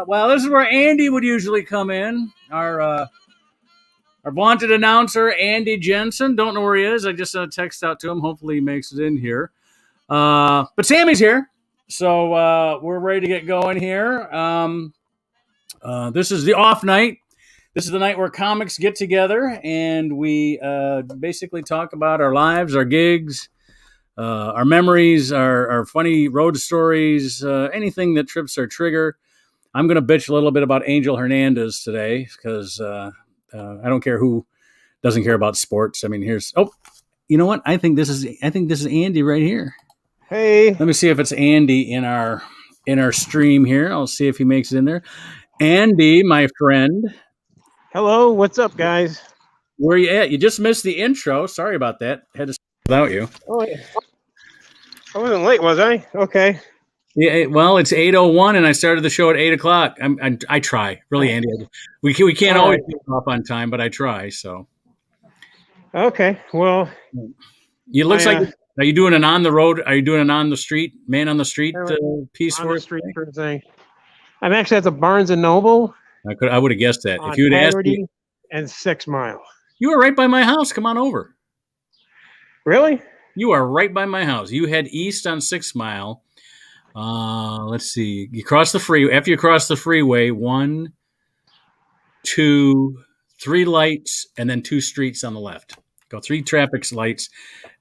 Well, this is where Andy would usually come in. Our vaunted announcer, Andy Jensen. Don't know where he is. I just sent a text out to him. Hopefully he makes it in here. But Sammy's here. So we're ready to get going here. This is the off night. This is the night where comics get together and we basically talk about our lives, our gigs, our memories, our funny road stories, anything that trips our trigger. I'm going to bitch a little bit about Angel Hernandez today because I don't care who doesn't care about sports. I mean, you know what? I think this is Andy right here. Hey, let me see if it's Andy in our stream here. I'll see if he makes it in there. Andy, my friend. Hello, what's up, guys? Where you at? You just missed the intro. Sorry about that. Had to start without you. Oh, yeah. I wasn't late, was I? Okay. Yeah, well, it's 8:01, and I started the show at 8:00. I try, really, Andy. We can't always get off on time, but I try. So. Okay. Well. You looks like. Are you doing an on the road? Are you doing an on the street, man on the street piece on the street thing? I'm actually at the Barnes and Noble. I would have guessed that. If you'd asked me. And 6 Mile. You were right by my house. Come on over. Really? You are right by my house. You head east on 6 Mile. Let's see. You cross the freeway. After you cross the freeway, 1, 2, 3 lights, and then 2 streets on the left. Go 3 traffic lights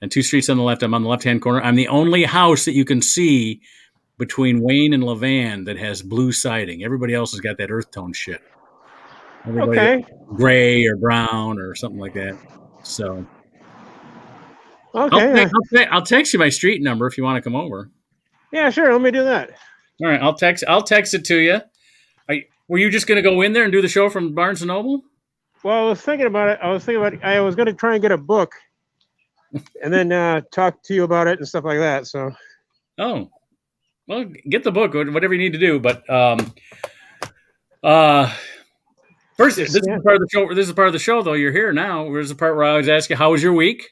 and 2 streets on the left. I'm on the left-hand corner. I'm the only house that you can see between Wayne and Levan that has blue siding. Everybody else has got that earth tone shit. Everybody gray or brown or something like that. So, okay, I'll text you my street number if you want to come over. Yeah, sure. Let me do that. All right, I'll text it to you. Were you just going to go in there and do the show from Barnes and Noble? Well, I was thinking about it. I was going to try and get a book, and then talk to you about it and stuff like that. So. Oh, well, get the book, whatever you need to do. But first, this is part of the show. This is part of the show, though. You're here now. Here's the part where I always ask you, "How was your week?"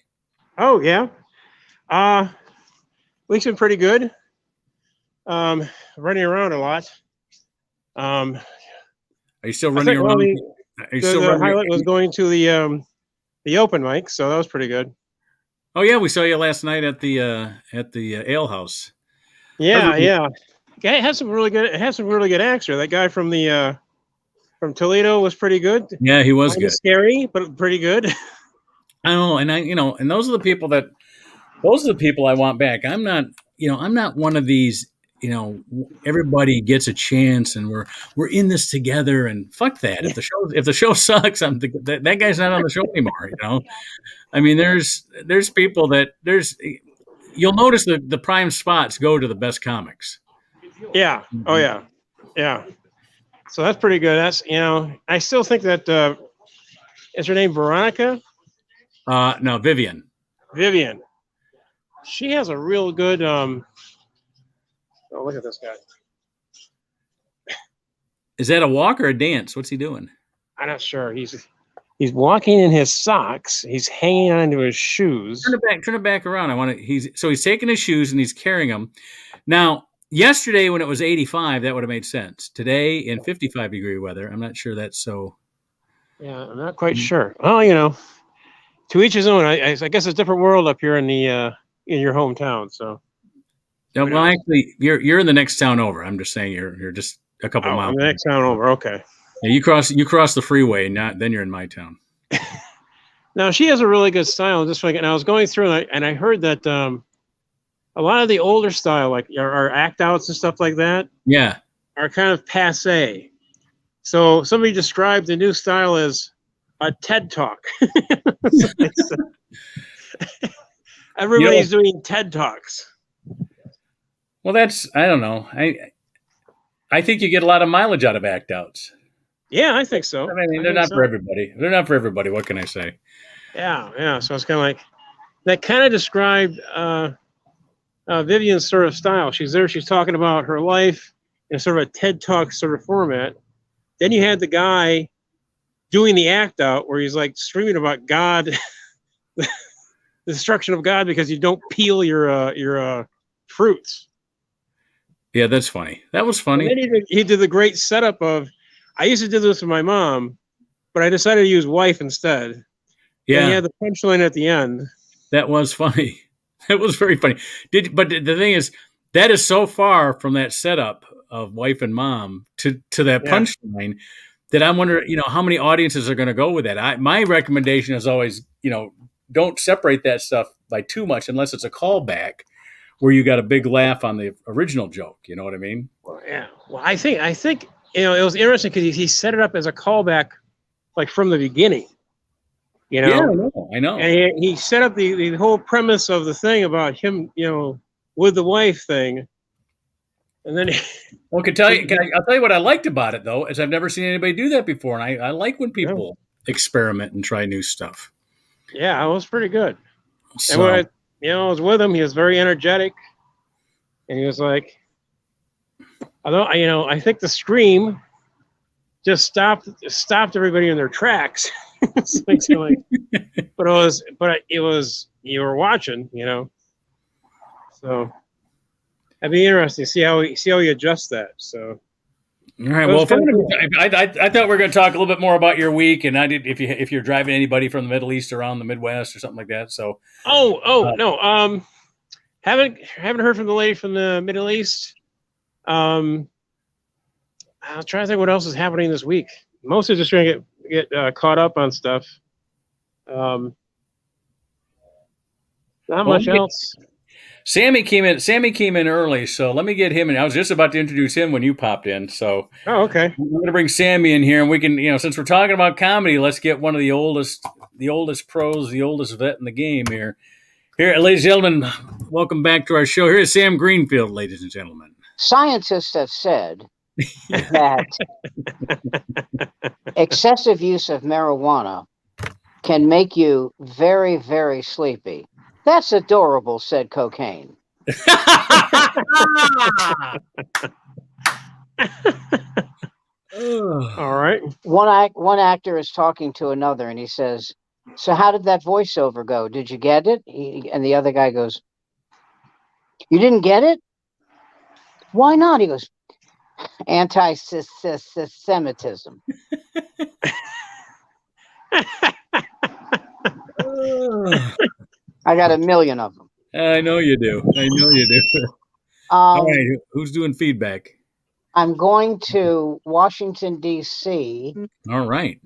Oh yeah, week's been pretty good. Running around a lot. Are you still running around? The highlight was going to the open mic, so that was pretty good. Oh yeah, we saw you last night at the ale house. Yeah. It has some really good acts there. That guy from Toledo was pretty good. Yeah, he was good. Scary, but pretty good. I know, and those are the people I want back. I'm not one of these. Everybody gets a chance, and we're in this together. And fuck that. If the show sucks, that guy's not on the show anymore. I mean, there's people that you'll notice the prime spots go to the best comics. Yeah. Oh yeah. Yeah. So that's pretty good. That's I still think that is her name Veronica? No, Vivian. Vivian. She has a real good. Oh, look at this guy. Is that a walk or a dance? What's he doing? I'm not sure. He's walking in his socks. He's hanging onto his shoes. Turn it back around. He's taking his shoes and he's carrying them. Now, yesterday when it was 85, that would have made sense. Today in 55-degree weather, I'm not sure that's so. Yeah, I'm not quite sure. Well, to each his own. I guess it's a different world up here in your hometown. So. No, well, actually, you're in the next town over. I'm just saying you're just a couple miles. The next town over. Okay. Yeah, you cross the freeway. Then you're in my town. Now she has a really good style. And I was going through and I heard that a lot of the older style, like our act outs and stuff like that, are kind of passé. So somebody described the new style as a TED Talk. Everybody's doing TED Talks. Well, I don't know. I think you get a lot of mileage out of act outs. Yeah, I think so. I mean, they're not for everybody. They're not for everybody. What can I say? Yeah. So it's kind of like that. Kind of described Vivian's sort of style. She's there. She's talking about her life in sort of a TED Talk sort of format. Then you had the guy doing the act out where he's like screaming about God, the destruction of God because you don't peel your fruits. Yeah, that's funny. That was funny. And then he did the great setup of, I used to do this with my mom, but I decided to use wife instead. Yeah. And he had the punchline at the end. That was funny. That was very funny. But the thing is, that is so far from that setup of wife and mom to that punchline that I'm wondering, how many audiences are going to go with that. My recommendation is always, don't separate that stuff by too much unless it's a callback where you got a big laugh on the original joke. You know what I mean? Well, yeah. Well, I think it was interesting because he set it up as a callback, like from the beginning. Yeah, I know. And he set up the whole premise of the thing about him, with the wife thing. And then I'll tell you what I liked about it though, is I've never seen anybody do that before. And I like when people experiment and try new stuff. Yeah, it was pretty good. So, and when I was with him, he was very energetic. And he was like, although I think the scream just stopped everybody in their tracks. But it was you were watching, So that'd be interesting to see how he adjusts that. So all right. Well, I thought we were going to talk a little bit more about your week, and I did. If you're driving anybody from the Middle East around the Midwest or something like that. So no, haven't heard from the lady from the Middle East. I'm trying to think what else is happening this week. Mostly just trying to get caught up on stuff. Not much else. Sammy came in early, so let me get him in. I was just about to introduce him when you popped in. So okay. I'm going to bring Sammy in here, and we can, since we're talking about comedy, let's get one of the oldest pros, the oldest vet in the game here. Here, ladies and gentlemen, welcome back to our show. Here's Sam Greenfield, ladies and gentlemen. Scientists have said that excessive use of marijuana can make you very, very sleepy. That's adorable, said cocaine. All right. One actor is talking to another, and he says, "So how did that voiceover go? Did you get it?" And the other guy goes, "You didn't get it? Why not?" He goes, "Anti-Semitism." I got a million of them. I know you do. All right, who's doing feedback? I'm going to Washington, D.C. All right.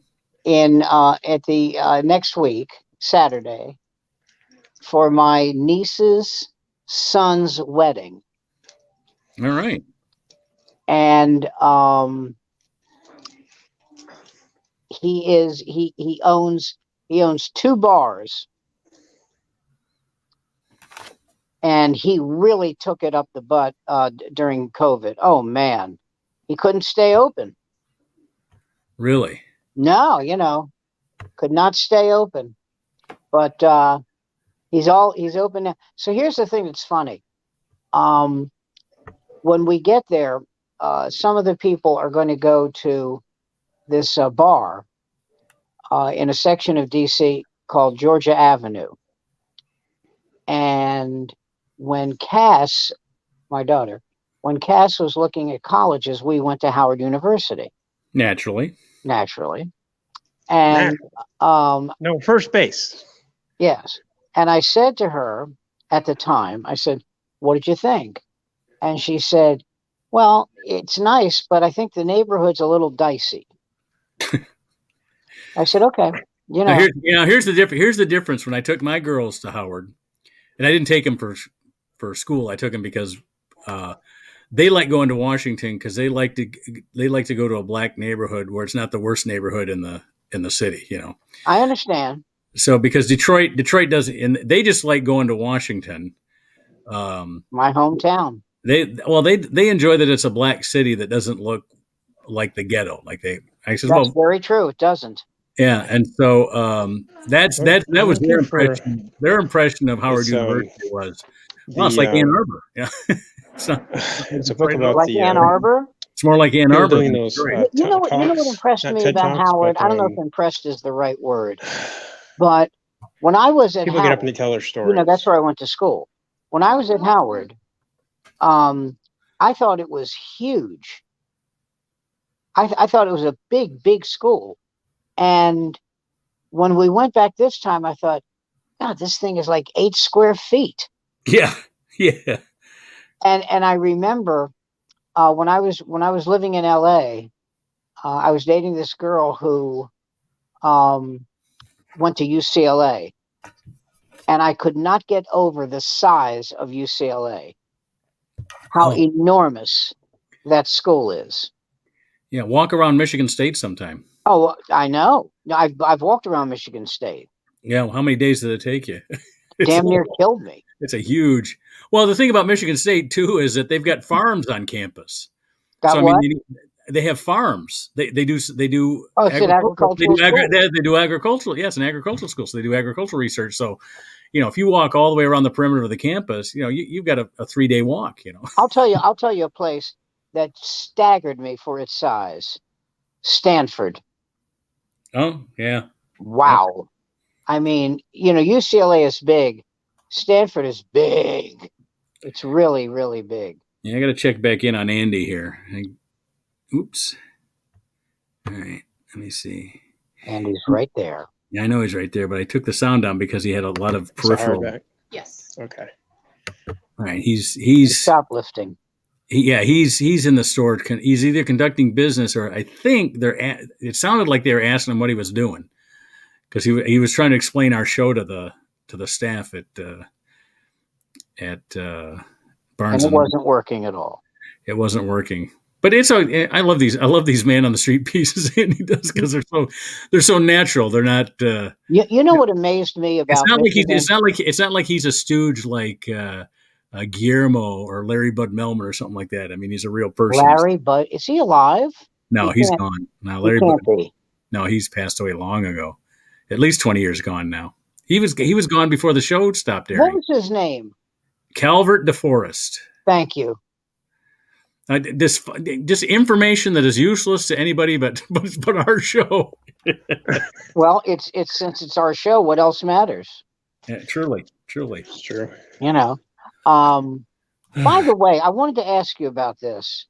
At the next week, Saturday, for my niece's son's wedding. All right. And he owns 2 bars. And he really took it up the butt during COVID. Oh, man. He couldn't stay open. Really? No, could not stay open. But he's open now. So here's the thing that's funny. When we get there, some of the people are going to go to this bar in a section of D.C. called Georgia Avenue. And when Cass, my daughter, was looking at colleges, we went to Howard University. Naturally. And no, first base. Yes. And I said to her at the time, I said, "What did you think?" And she said, "Well, it's nice, but I think the neighborhood's a little dicey." I said, "Okay." Here's the difference. When I took my girls to Howard, and I didn't take them for school. I took them because they like going to Washington because they like to go to a black neighborhood where it's not the worst neighborhood in the city. I understand. So because Detroit doesn't, and they just like going to Washington. My hometown. They enjoy that it's a black city that doesn't look like the ghetto. That's very true. It doesn't. Yeah, and so that was their impression. Their impression of Howard University was, well, it's like Ann Arbor. Yeah, it's a book about Ann Arbor. It's more like Ann Arbor. You know what impressed me about Howard? I don't know if impressed is the right word, but when I was at people Howard, get up and they tell their story. That's where I went to school. When I was at Howard, I thought it was huge. I thought it was a big school. And when we went back this time, I thought, God, this thing is like 8 square feet. Yeah. Yeah. And I remember when I was living in LA, I was dating this girl who went to UCLA. And I could not get over the size of UCLA. How enormous that school is. Yeah, walk around Michigan State sometime. Oh, I know. I've walked around Michigan State. Yeah, well, how many days did it take you? Damn near killed me. It's a huge. Well, the thing about Michigan State too is that they've got farms on campus. Got so what? I mean, they have farms. They do. Oh, it's an agricultural school. They do agricultural. Yes, an agricultural school. So they do agricultural research. So, if you walk all the way around the perimeter of the campus, you've got a 3-day walk. I'll tell you a place that staggered me for its size. Stanford. Oh, yeah. Wow. I mean, UCLA is big. Stanford is big. It's really, really big. Yeah, I got to check back in on Andy here. Oops. All right. Let me see. Andy's right there. Yeah, I know he's right there, but I took the sound down because he had a lot of peripheral. Yes. Okay. All right. He's shoplifting. He's in the store. He's either conducting business or I think it sounded like they were asking him what he was doing because he was trying to explain our show to the staff at Barnes. And it wasn't working at all. It wasn't working. But I love these man on the street pieces Andy does because they're so natural. They're not. You know what amazed me about it's not like he's a stooge like Guillermo or Larry Bud Melman or something like that. I mean, he's a real person. Larry Bud, is he alive? No, he's gone. No, Larry Bud. No, he's passed away long ago. At least 20 years gone now. He was gone before the show stopped airing. What was his name? Calvert DeForest. Thank you. This information that is useless to anybody but our show. Well, it's since it's our show, what else matters? Yeah, truly, it's true. By the way, I wanted to ask you about this.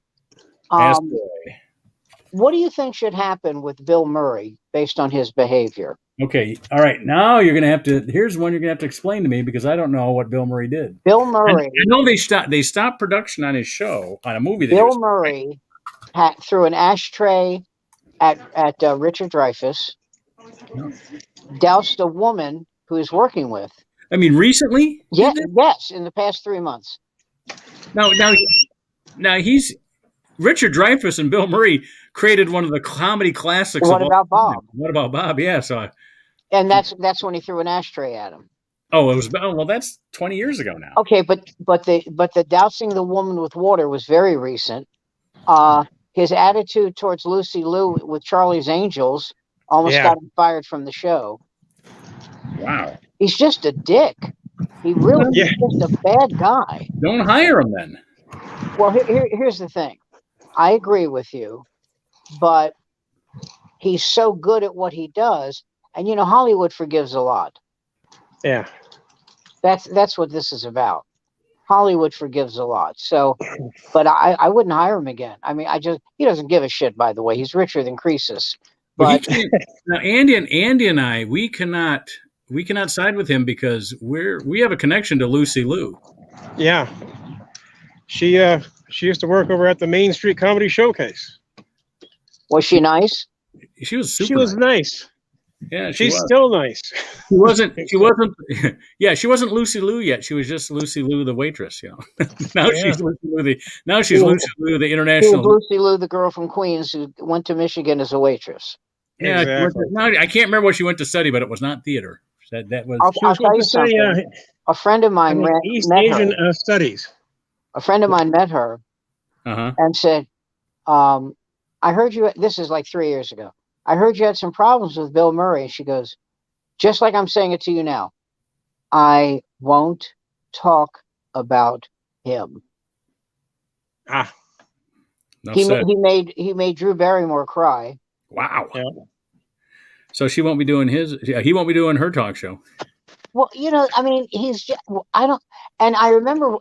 What do you think should happen with Bill Murray based on his behavior? Okay, all right. Now here's one you're gonna have to explain to me because I don't know what Bill Murray did. Bill Murray. I know they stopped production on his show on a movie. Bill Murray threw an ashtray at Richard Dreyfuss, doused a woman who he's working with. I mean, recently? Yes, in the past 3 months. Now he's Richard Dreyfuss and Bill Murray created one of the comedy classics. What about Bob? What about Bob? Yeah, and that's when he threw an ashtray at him. Well, that's 20 years ago now. Okay, but the dousing the woman with water was very recent. His attitude towards Lucy Liu with Charlie's Angels almost got him fired from the show. Wow. He's just a dick. He really is just a bad guy. Don't hire him then. Well, here's the thing. I agree with you, but he's so good at what he does, and Hollywood forgives a lot. Yeah. That's what this is about. Hollywood forgives a lot. So, but I wouldn't hire him again. I mean, he doesn't give a shit, by the way. He's richer than Croesus. But now Andy and I, we cannot side with him because we have a connection to Lucy Liu. Yeah. She used to work over at the Main Street Comedy Showcase. Was she nice? She was super. She was nice. Yeah, she's still nice. She wasn't. Yeah, she wasn't Lucy Liu yet. She was just Lucy Liu, the waitress. Now she's Lucy Liu. Lucy Liu, the international. She was Lucy Liu, the girl from Queens who went to Michigan as a waitress. Yeah, exactly. I can't remember what she went to study, but it was not theater. That was. I'll tell you something. A friend of mine East Asian studies. A friend of mine met her and said, I heard you, this is like 3 years ago. I heard you had some problems with Bill Murray. And she goes, just like I'm saying it to you now, I won't talk about him. He made Drew Barrymore cry. Wow. Yeah. So she won't be doing he won't be doing her talk show. Well, I mean, and I remember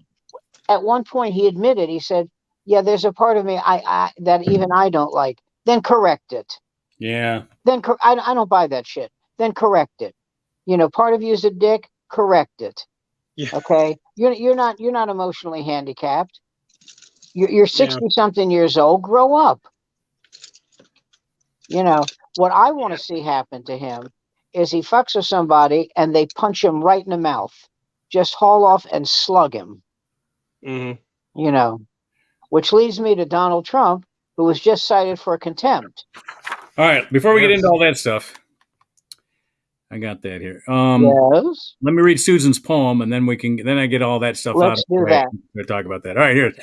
at one point he admitted, he said, yeah, there's a part of me that even I don't like. Then correct it. Yeah. Then I don't buy that shit. Then correct it. Part of you is a dick. Correct it. Yeah. Okay. You're not emotionally handicapped. You're 60 something years old. Grow up. What I want to see happen to him is he fucks with somebody and they punch him right in the mouth. Just haul off and slug him. Mm-hmm. Which leads me to Donald Trump, who was just cited for contempt. All right. Before we get into all that stuff, I got that here. Yes. Let me read Susan's poem, and then I get all that stuff Let's out of the way. Let's do that. We'll talk about that. All right.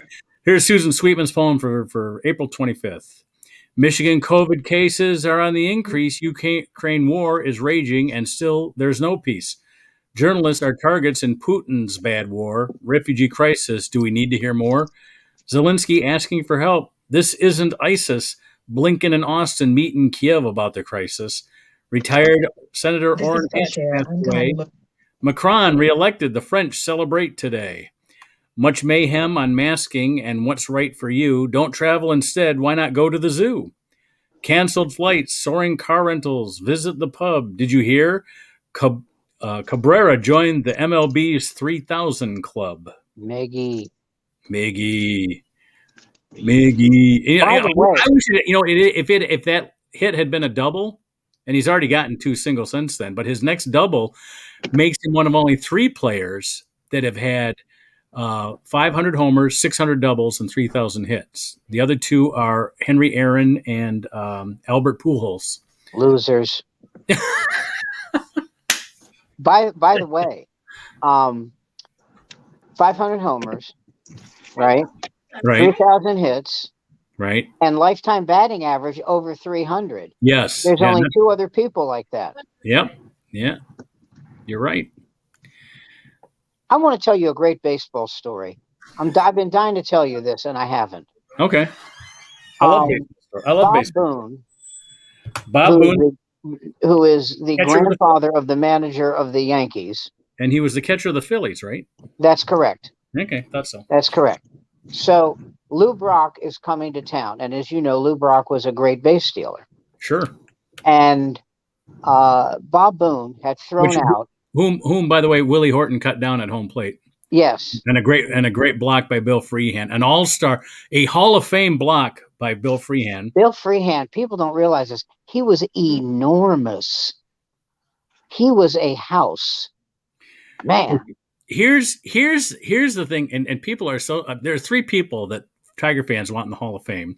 Here's Susan Sweetman's poem for April 25th. Michigan COVID cases are on the increase. Ukraine war is raging, and still there's no peace. Journalists are targets in Putin's bad war. Refugee crisis. Do we need to hear more? Zelensky asking for help. This isn't ISIS. Blinken and Austin meet in Kiev about the crisis. Retired Senator Orrin Hatch passed away. Macron reelected. The French celebrate today. Much mayhem on masking and what's right for you. Don't travel instead. Why not go to the zoo? Canceled flights, soaring car rentals, visit the pub. Did you hear? Cabrera joined the MLB's 3,000 club. Miggy. By the way, if that hit had been a double, and he's already gotten 2 singles since then, but his next double makes him one of only 3 players that have had 500 homers, 600 doubles, and 3,000 hits. The other 2 are Henry Aaron and Albert Pujols. Losers. By the way, 500 homers, right? 3,000 hits, right? And lifetime batting average over 300. Yes. There's only 2 other people like that. Yep. Yeah. You're right. I want to tell you a great baseball story. I've been dying to tell you this, and I haven't. Okay. I love baseball. I love baseball. Bob Boone, who is the grandfather of the manager of the Yankees. And he was the catcher of the Phillies, right? That's correct. Okay, thought so. That's correct. So Lou Brock is coming to town, and as you know, Lou Brock was a great base stealer. Sure. And Bob Boone had thrown out. Whom, by the way, Willie Horton cut down at home plate. Yes. And a great block by Bill Freehan. An all-star, a Hall of Fame block by Bill Freehan. Bill Freehan, people don't realize this. He was enormous. He was a house. Man. Here's the thing, and people are so there are 3 people that Tiger fans want in the Hall of Fame.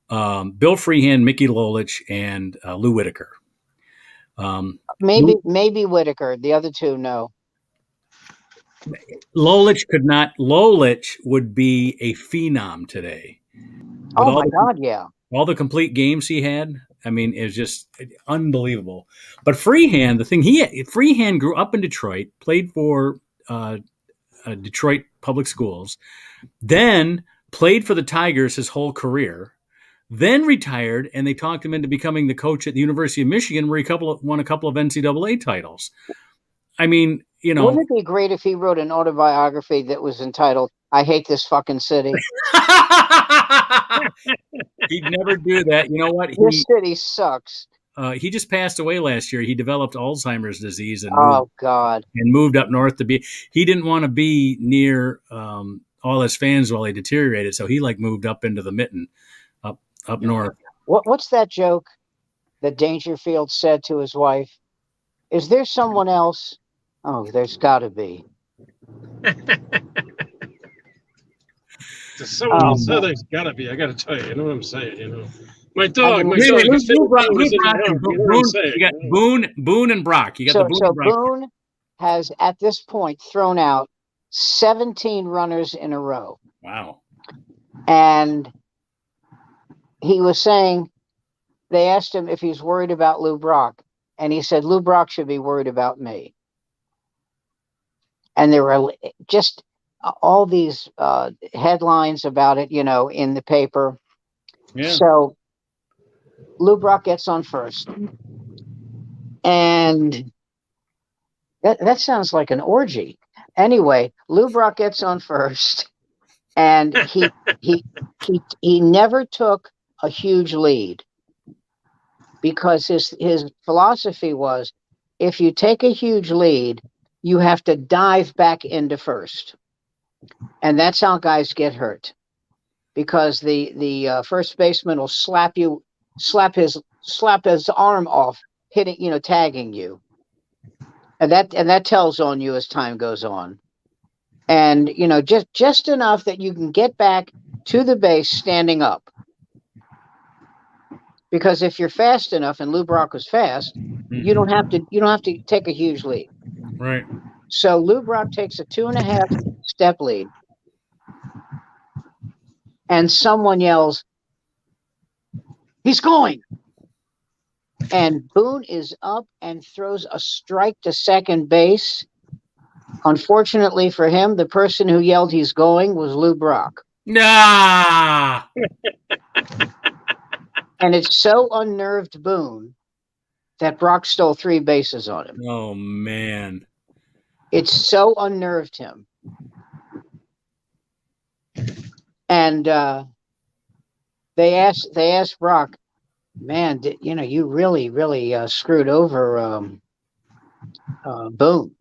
Bill Freehan, Mickey Lolich, and Lou Whitaker. Maybe Whitaker. The other 2, no. Lolich could not. Lolich would be a phenom today. Oh my God, yeah. All the complete games he had. I mean, it was just unbelievable. But Freehan, Freehan grew up in Detroit, played for Detroit Public Schools, then played for the Tigers his whole career, then retired, and they talked him into becoming the coach at the University of Michigan, where he won a couple of NCAA titles. I mean, wouldn't it be great if he wrote an autobiography that was entitled "I Hate This Fucking City"? He'd never do that. You know what? This city sucks. He just passed away last year. He developed Alzheimer's disease and moved up north to be. He didn't want to be near all his fans while they deteriorated, so he moved up into the mitten, up north. What's that joke that Dangerfield said to his wife? Is there someone else? Oh, there's got to be. Someone else said there's got to be. I got to tell you, you know what I'm saying, My dog, Boone and Brock. You got Boone has at this point thrown out 17 runners in a row. Wow. And he was saying, they asked him if he's worried about Lou Brock, and he said Lou Brock should be worried about me. And there were just all these headlines about it, in the paper. Yeah. So Lou Brock gets on first, and that sounds like an orgy. Anyway, Lou Brock gets on first, and he never took a huge lead, because his philosophy was, if you take a huge lead, you have to dive back into first, and that's how guys get hurt, because the first baseman will slap his arm off, hitting, tagging you, and that tells on you as time goes on, and just enough that you can get back to the base standing up. Because if you're fast enough, and Lou Brock was fast, you don't have to take a huge lead. Right. So Lou Brock takes a 2.5 step lead, and someone yells, "He's going!" And Boone is up and throws a strike to second base. Unfortunately for him, the person who yelled "he's going" was Lou Brock. Nah. And it so unnerved Boone that Brock stole 3 bases on him. Oh, man. It so unnerved him. And they asked Brock, "Man, you really screwed over Boone."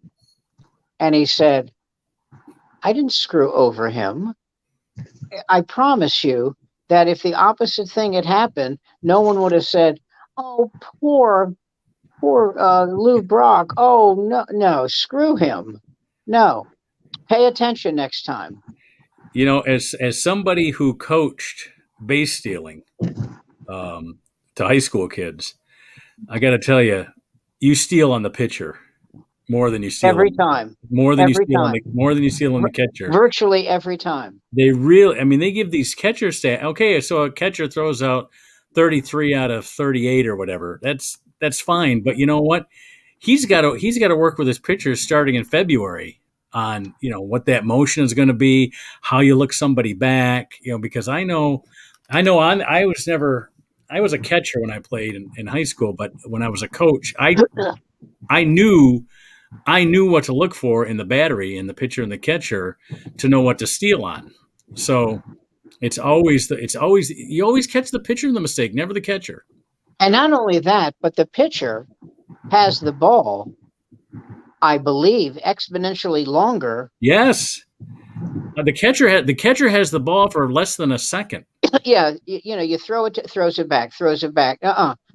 And he said, "I didn't screw over him. I promise you that if the opposite thing had happened, no one would have said, 'Oh, poor Lou Brock. Oh, no, screw him. No, pay attention next time.'" As somebody who coached base stealing to high school kids, I got to tell you, you steal on the pitcher more than you steal every time. more than Every you steal time. more than you steal on the catcher. Virtually every time. They give these catcher stats. Okay, so a catcher throws out 33 out of 38 or whatever. That's fine, but you know what? He's got to work with his pitchers starting in February on what that motion is going to be, how you look somebody back. Because I was a catcher when I played in high school, but when I was a coach, I knew what to look for in the battery, in the pitcher and the catcher, to know what to steal on. So you always catch the pitcher in the mistake, never the catcher. And not only that, but the pitcher has the ball, I believe, exponentially longer. Yes, the catcher has the ball for less than a second. Yeah, you throw it, throws it back.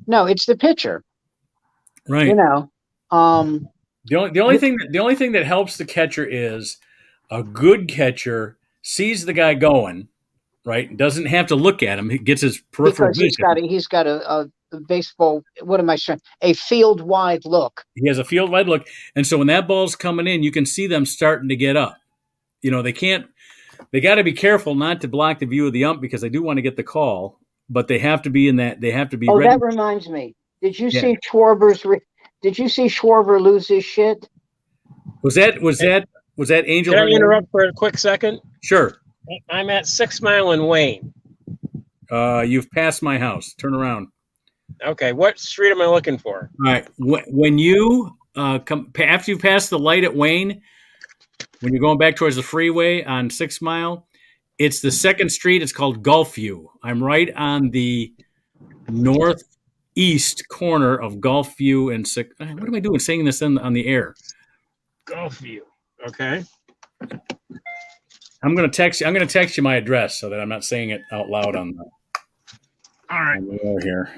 No, it's the pitcher. Right. The only thing that helps the catcher is a good catcher sees the guy going, right? Doesn't have to look at him. He gets his peripheral because vision. he's got a baseball. What am I saying? A field wide look. He has a field wide look, and so when that ball's coming in, you can see them starting to get up. They can't. They got to be careful not to block the view of the ump, because they do want to get the call, but they have to be in that. They have to be. Oh, ready. that reminds me. Did you see Schwarber lose his shit? Was that Angel? Can I interrupt for a quick second? Sure. I'm at 6 Mile and Wayne. You've passed my house. Turn around. Okay, what street am I looking for? All right. When you come after you pass the light at Wayne, when you're going back towards the freeway on 6 Mile, it's the second street. It's called Gulfview. I'm right on the northeast corner of Gulfview and 6. What am I doing saying this on the air? Gulfview. Okay. I'm gonna text you my address so that I'm not saying it out loud on the. All right. On the air here.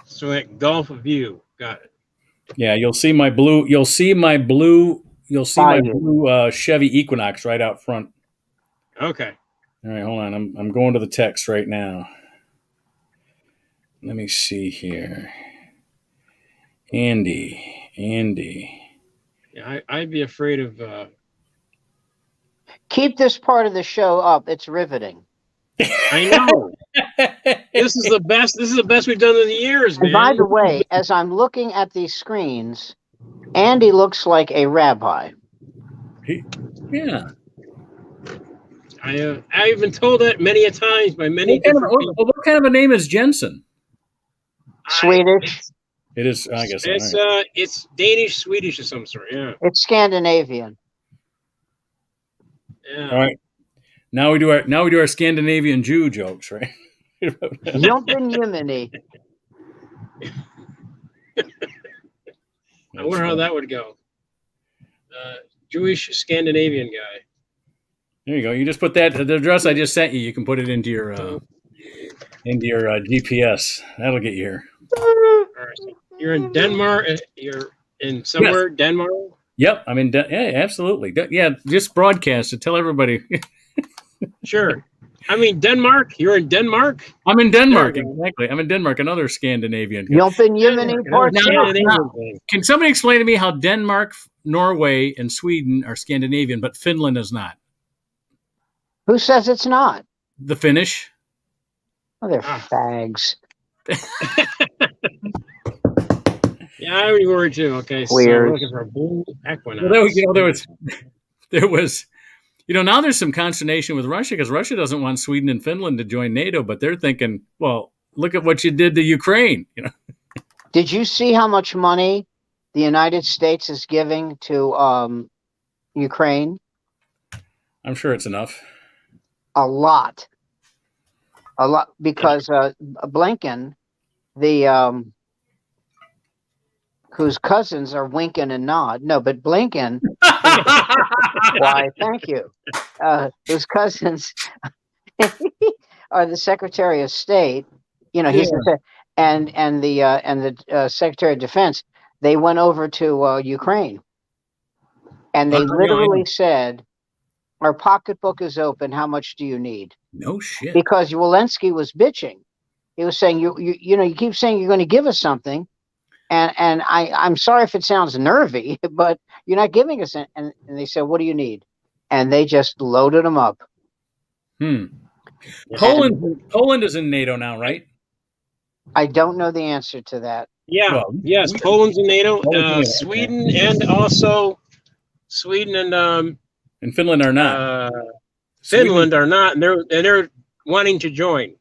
So at Gulfview, got it. Yeah, you'll see my blue Chevy Equinox right out front. Okay. All right, hold on. I'm going to the text right now. Let me see here. Andy. Yeah, I'd be afraid of Keep this part of the show up. It's riveting. I know. This is the best. This is the best we've done in the years, man. And by the way, as I'm looking at these screens, Andy looks like a rabbi. Yeah. I've been told that many a times by many different people. What kind of a name is Jensen? Swedish. It is. I guess it's Danish, Swedish, of some sort. Yeah. It's Scandinavian. Yeah. All right. Now we do our Scandinavian Jew jokes, right? Jumpen Yemeni. I wonder how that would go. Jewish Scandinavian guy. There you go. You just put that the address I just sent you. You can put it into your GPS. That'll get you here. All right. You're in Denmark. You're in somewhere Denmark. Yep, I'm in. Yeah, absolutely. Yeah, just broadcast it. Tell everybody. Sure. I mean, Denmark. You're in Denmark. I'm in Denmark. Exactly. I'm in Denmark. Another Scandinavian. Jumpen Yemeni. Can somebody explain to me how Denmark, Norway, and Sweden are Scandinavian, but Finland is not? Who says it's not? The Finnish. Oh, they're fags. Yeah, I already worried too. Okay, Weird. So we're looking for a blue equinox. Well, there was. Now there's some consternation with Russia because Russia doesn't want Sweden and Finland to join NATO, but they're thinking, well, look at what you did to Ukraine. Did you see how much money the United States is giving to Ukraine? I'm sure it's enough. A lot, because Blinken, whose cousins are winking and nod. No, but Blinken. Why? Thank you. Whose cousins are the Secretary of State. He's and the Secretary of Defense. They went over to Ukraine, and they literally said, "Our pocketbook is open. How much do you need?" No shit. Because Zelensky was bitching. He was saying, you keep saying you're going to give us something. And I'm sorry if it sounds nervy, but you're not giving us it. And they said, what do you need? And they just loaded them up. Poland is in NATO now, right? I don't know the answer to that. Yeah. Well, yes, Poland's in NATO. Sweden and also Sweden and Finland are not. Finland are not, and they're wanting to join.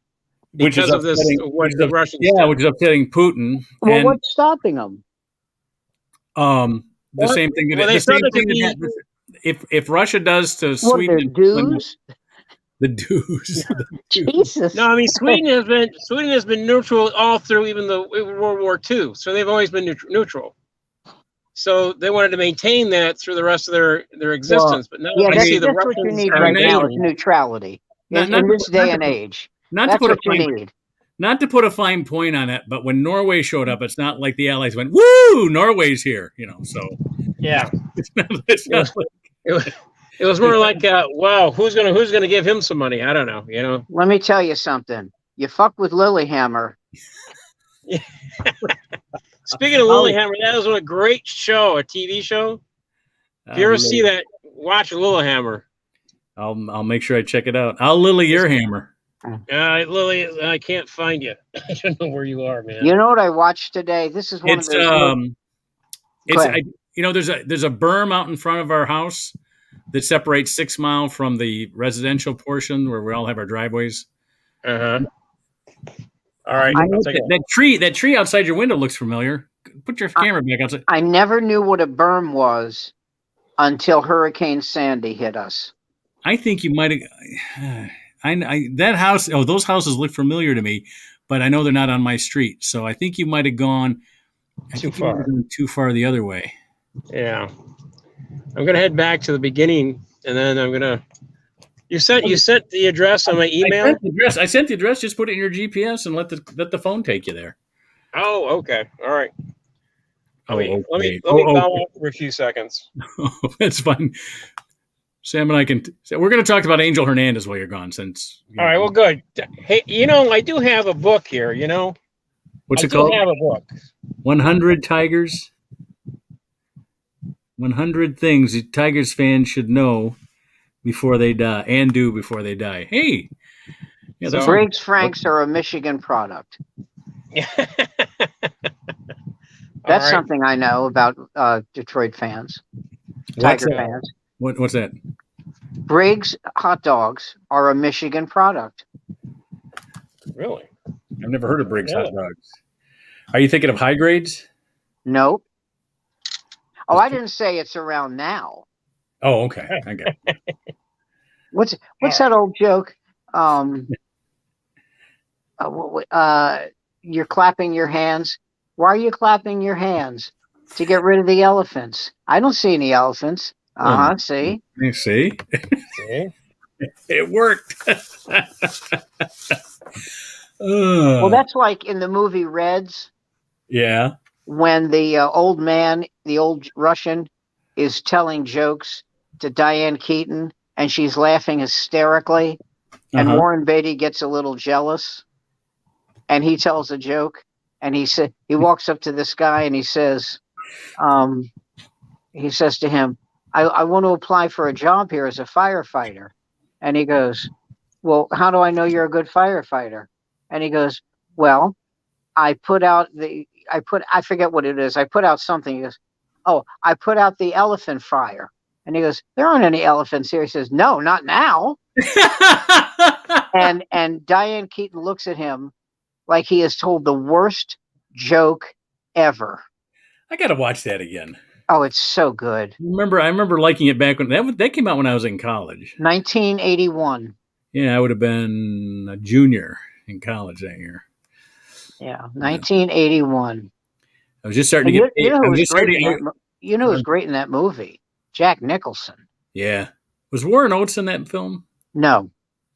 Because of this, what the Russians which is upsetting Putin. Well, what's stopping them? The same thing. If Russia does to Sweden, the dues. Jesus. No, I mean Sweden has been neutral all through even the World War II. So they've always been neutral. So they wanted to maintain that through the rest of their existence. But now that's what you need right now is neutrality in this day and age. Not to put a fine point on it, but when Norway showed up, it's not like the Allies went, "Woo, Norway's here," So yeah, it was more like, "Wow, who's gonna give him some money?" I don't know. Let me tell you something. You fuck with Lilyhammer. Yeah. Speaking of Lilyhammer, that was a great show, a TV show. If you ever see that, watch Lilyhammer. I'll make sure I check it out. I'll Lily your hammer. Lily, I can't find you. I don't know where you are, man. You know what I watched today? This is one of those. There's a berm out in front of our house that separates 6 Mile from the residential portion where we all have our driveways. All right. That tree outside your window looks familiar. Put your camera back outside. I never knew what a berm was until Hurricane Sandy hit us. I think you might have. That house. Oh, those houses look familiar to me, but I know they're not on my street. So I think you might have gone too far the other way. Yeah, I'm gonna head back to the beginning, and then I'm gonna. You sent the address on my email. I sent the address. Just put it in your GPS and let the phone take you there. Oh, okay. All right. Let me follow up for a few seconds. That's fine. Sam and I we're going to talk about Angel Hernandez while you're gone. All right, well, good. Hey, I do have a book here. What's it called? I have a book. 100 Tigers. 100 things Tigers fans should know before they die, and do before they die. Hey, yeah, So- Briggs Franks are a Michigan product. That's something I know about Detroit fans, Tiger fans. What's that? Briggs hot dogs are a Michigan product. Really? I've never heard of Briggs hot dogs. Are you thinking of high grades? Nope. Oh, I didn't say it's around now. Oh, okay. I got it. What's that old joke? You're clapping your hands. Why are you clapping your hands? To get rid of the elephants. I don't see any elephants. See? You see? See? It worked. Well, that's like in the movie Reds. Yeah. When the old man, the old Russian, is telling jokes to Diane Keaton, and she's laughing hysterically, and Warren Beatty gets a little jealous, and he tells a joke, and he walks up to this guy and he says to him, I want to apply for a job here as a firefighter. And he goes, well, how do I know you're a good firefighter? And he goes, well, I forget what it is. I put out something. He goes, oh, I put out the elephant fryer. And he goes, there aren't any elephants here. He says, no, not now. and Diane Keaton looks at him like he has told the worst joke ever. I got to watch that again. Oh, it's so good. I remember liking it back when that came out when I was in college. 1981. Yeah, I would have been a junior in college that year. Yeah, 1981. I was just starting to get. You know who's great in that movie? Jack Nicholson. Yeah. Was Warren Oates in that film? No.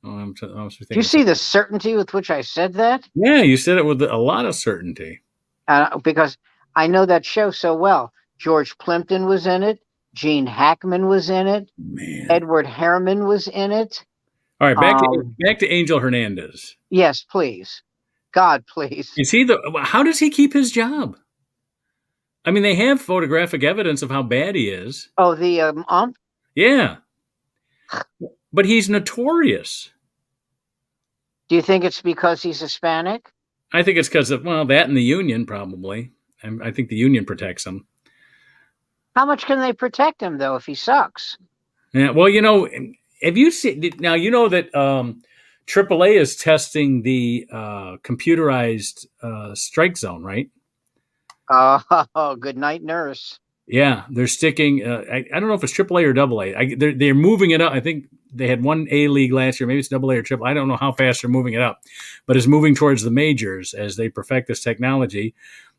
Oh, Do you see the certainty with which I said that? Yeah, you said it with a lot of certainty. Because I know that show so well. George Plimpton was in it. Gene Hackman was in it. Man. Edward Herrmann was in it. All right, back to Angel Hernandez. Yes, please. God, please. How does he keep his job? I mean, they have photographic evidence of how bad he is. Oh, the ump? Yeah. But he's notorious. Do you think it's because he's Hispanic? I think it's because of, that and the union, probably. I think the union protects him. How much can they protect him, though, if he sucks? Yeah, well, have you seen, now you know that AAA is testing the computerized strike zone, right? Oh, good night, nurse. Yeah, they're sticking. I don't know if it's AAA or AA. They're moving it up. I think they had one A league last year. Maybe it's AA or AAA. I don't know how fast they're moving it up, but it's moving towards the majors as they perfect this technology.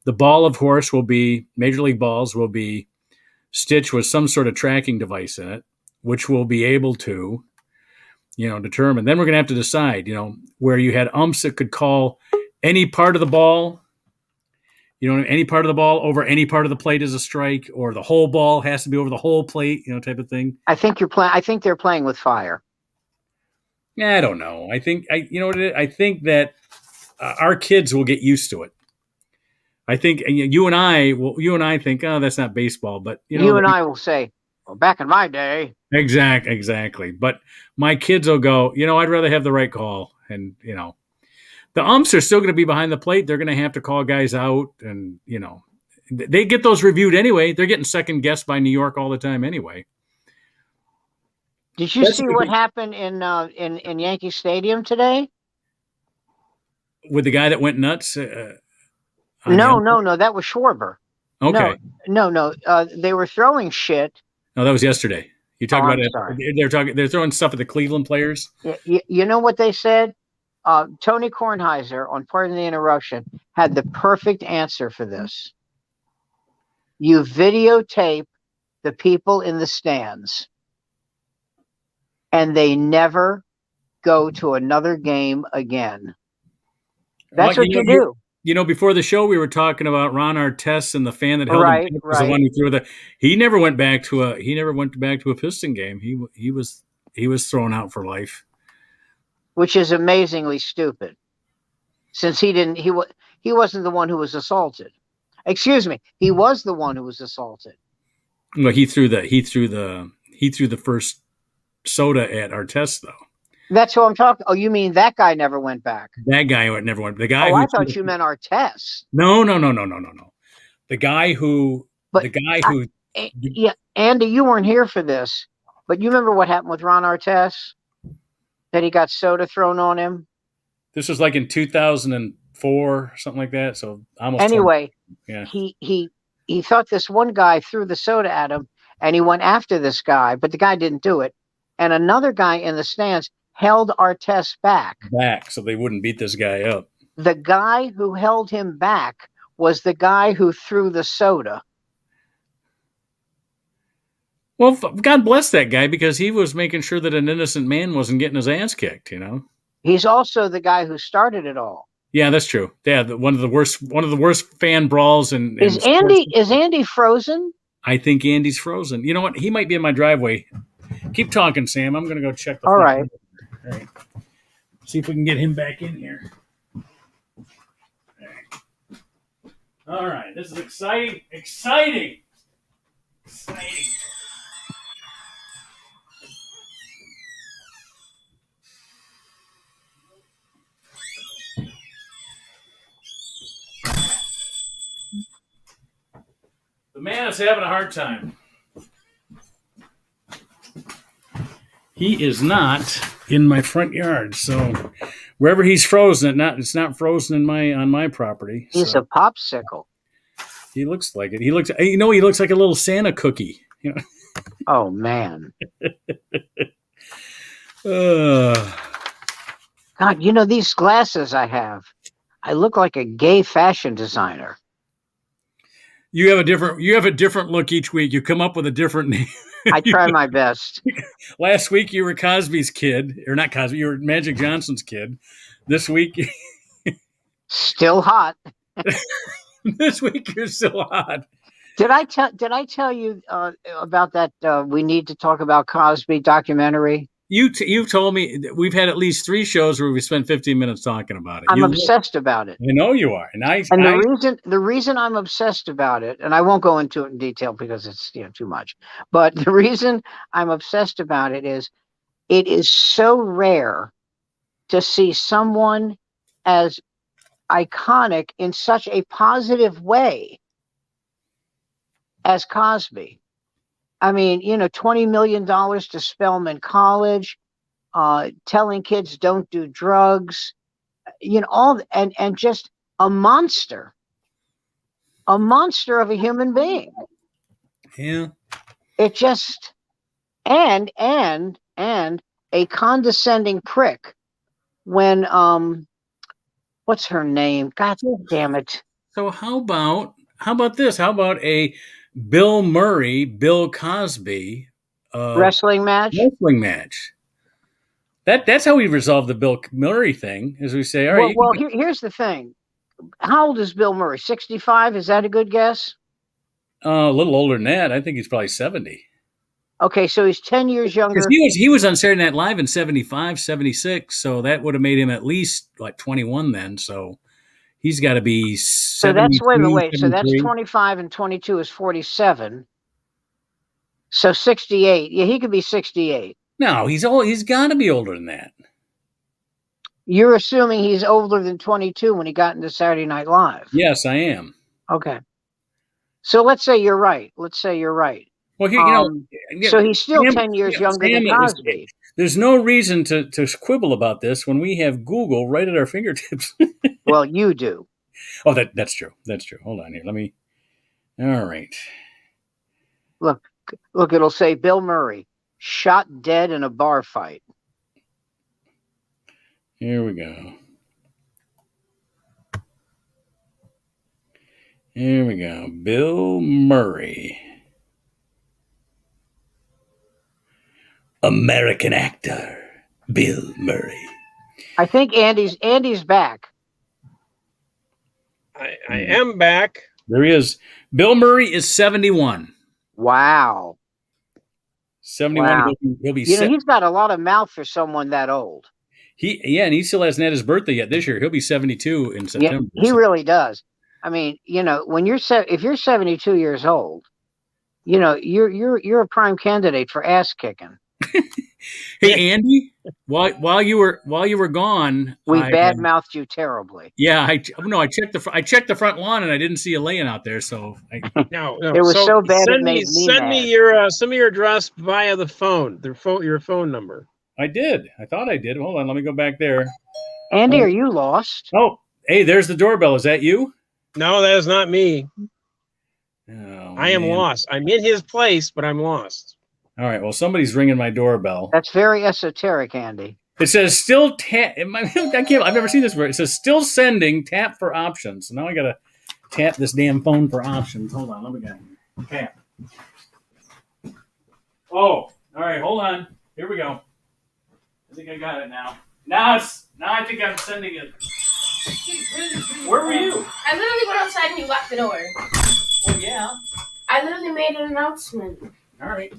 The ball, of course, Major League balls will be stitched with some sort of tracking device in it, which will be able to, determine. Then we're going to have to decide, where you had umps that could call any part of the ball. Any part of the ball over any part of the plate is a strike, or the whole ball has to be over the whole plate, type of thing. I think they're playing with fire. Yeah, I don't know. I think that our kids will get used to it. I think you and I think, oh, that's not baseball, but you and I will say, well, back in my day. Exactly. But my kids will go, I'd rather have the right call, and the umps are still going to be behind the plate. They're going to have to call guys out, and they get those reviewed anyway. They're getting second guessed by New York all the time anyway. Did you see what happened in Yankee Stadium today? With the guy that went nuts? No. That was Schwarber. Okay. No. They were throwing shit. No, that was yesterday. You talked about it. Sorry. They're throwing stuff at the Cleveland players. You know what they said? Tony Kornheiser, on Pardon the Interruption, had the perfect answer for this. You videotape the people in the stands, and they never go to another game again. That's what you do. Before the show, we were talking about Ron Artest and the fan that held him was the one who threw He never went back to a Piston game. He was thrown out for life. Which is amazingly stupid, since he wasn't the one who was assaulted. Excuse me, he was the one who was assaulted. Well, he threw the first soda at our test, though. That's who I'm talking. Oh, you mean that guy never went back? That guy never went. The guy. Oh, who I thought you meant our test. No. The guy who. Yeah, Andy, you weren't here for this, but you remember what happened with Ron Artest? That he got soda thrown on him. This was like in 2004, something like that. So almost. Anyway, 20, yeah. He thought this one guy threw the soda at him, and he went after this guy, but the guy didn't do it. And another guy in the stands held Artest back, so they wouldn't beat this guy up. The guy who held him back was the guy who threw the soda. Well, God bless that guy, because he was making sure that an innocent man wasn't getting his ass kicked, He's also the guy who started it all. Yeah, that's true. Yeah, one of the worst fan brawls. Is Andy frozen? I think Andy's frozen. You know what? He might be in my driveway. Keep talking, Sam. I'm going to go check. All right. See if we can get him back in here. All right. This is exciting. Exciting. The man is having a hard time. He is not in my front yard, so wherever he's frozen, it's not frozen on my property. He's a popsicle. He looks like it. He looks like a little Santa cookie. Oh man. God, these glasses I have, I look like a gay fashion designer. You have a different look each week. You come up with a different name. I try my best. Last week you were Cosby's kid, or not Cosby. You were Magic Johnson's kid. This week, still hot. This week you're still hot. Did I tell you about that? We need to talk about Cosby documentary. You've told me we've had at least 3 shows where we spent 15 minutes talking about it. I'm obsessed about it. I know you are, and the reason I'm obsessed about it, and I won't go into it in detail because it's too much. But the reason I'm obsessed about it is so rare to see someone as iconic in such a positive way as Cosby. I mean, $20 million to Spelman College, telling kids don't do drugs, and just a monster of a human being. Yeah. It just, and a condescending prick when, what's her name? God damn it. So how about this? How about a Bill Murray, Bill Cosby wrestling match? That's how we resolve the Bill Murray thing, as we say, all right. Well, here's the thing. How old is Bill Murray? 65? Is that a good guess? A little older than that. I think he's probably 70. Okay, so he's 10 years younger. He was on Saturday Night Live in 75, 76, so that would have made him at least like 21 then. So he's got to be 70. So wait. So that's 25 and 22 is 47. So 68. Yeah, he could be 68. No, he's got to be older than that. You're assuming he's older than 22 when he got into Saturday Night Live. Yes, I am. Okay. So let's say you're right. Well, so he's still 10 years younger than Cosby. There's no reason to quibble about this when we have Google right at our fingertips. Well, you do. Oh, that's true. That's true. Hold on here. All right. Look, it'll say Bill Murray shot dead in a bar fight. Here we go. Bill Murray. American actor, Bill Murray. I think Andy's back. I am back. There he is. Bill Murray is 71. Wow. 71. Wow. He'll be he's got a lot of mouth for someone that old. And he still hasn't had his birthday yet this year. He'll be 72 in September. Yeah, he really does. I mean, when if you're 72 years old, you're a prime candidate for ass kicking. Hey, Andy, while you were gone, we badmouthed you terribly. Yeah, I checked the front lawn and I didn't see you laying out there. So no, it was so bad it made me send mad. me your some of your address via the phone, your phone number. I did. I thought I did. Hold on, let me go back there. Andy, are you lost? Oh, hey, there's the doorbell. Is that you? No, that is not me. Oh, I am lost. I'm in his place, but I'm lost. All right. Well, somebody's ringing my doorbell. That's very esoteric, Andy. It says still tap. I've never seen this before. It says still sending. Tap for options. So now I gotta tap this damn phone for options. Hold on. Let me get tap. Oh, all right. Hold on. Here we go. I think I got it now. Now I think I'm sending it. Where were you? I literally went outside and you locked the door. Well, yeah. I literally made an announcement. All right.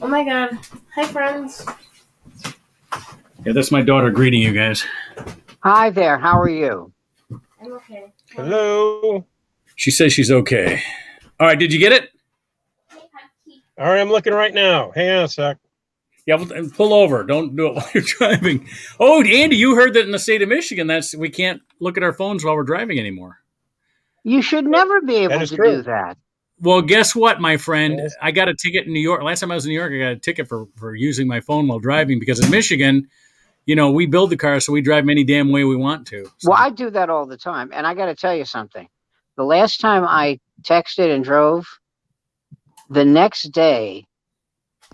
Oh my god. Hi, friends. Yeah, that's my daughter greeting you guys. Hi there. How are you? I'm okay. Hello. She says she's okay. All right. Did you get it? All right, I'm looking right now. Hang on a sec. Yeah, pull over. Don't do it while you're driving. Oh, Andy, you heard that in the state of Michigan, we can't look at our phones while we're driving anymore. You should never be able to do that. Well, guess what, my friend? I got a ticket in New York. Last time I was in New York, I got a ticket for using my phone while driving because in Michigan, we build the car so we drive them any damn way we want to. So. Well, I do that all the time. And I got to tell you something. The last time I texted and drove, the next day,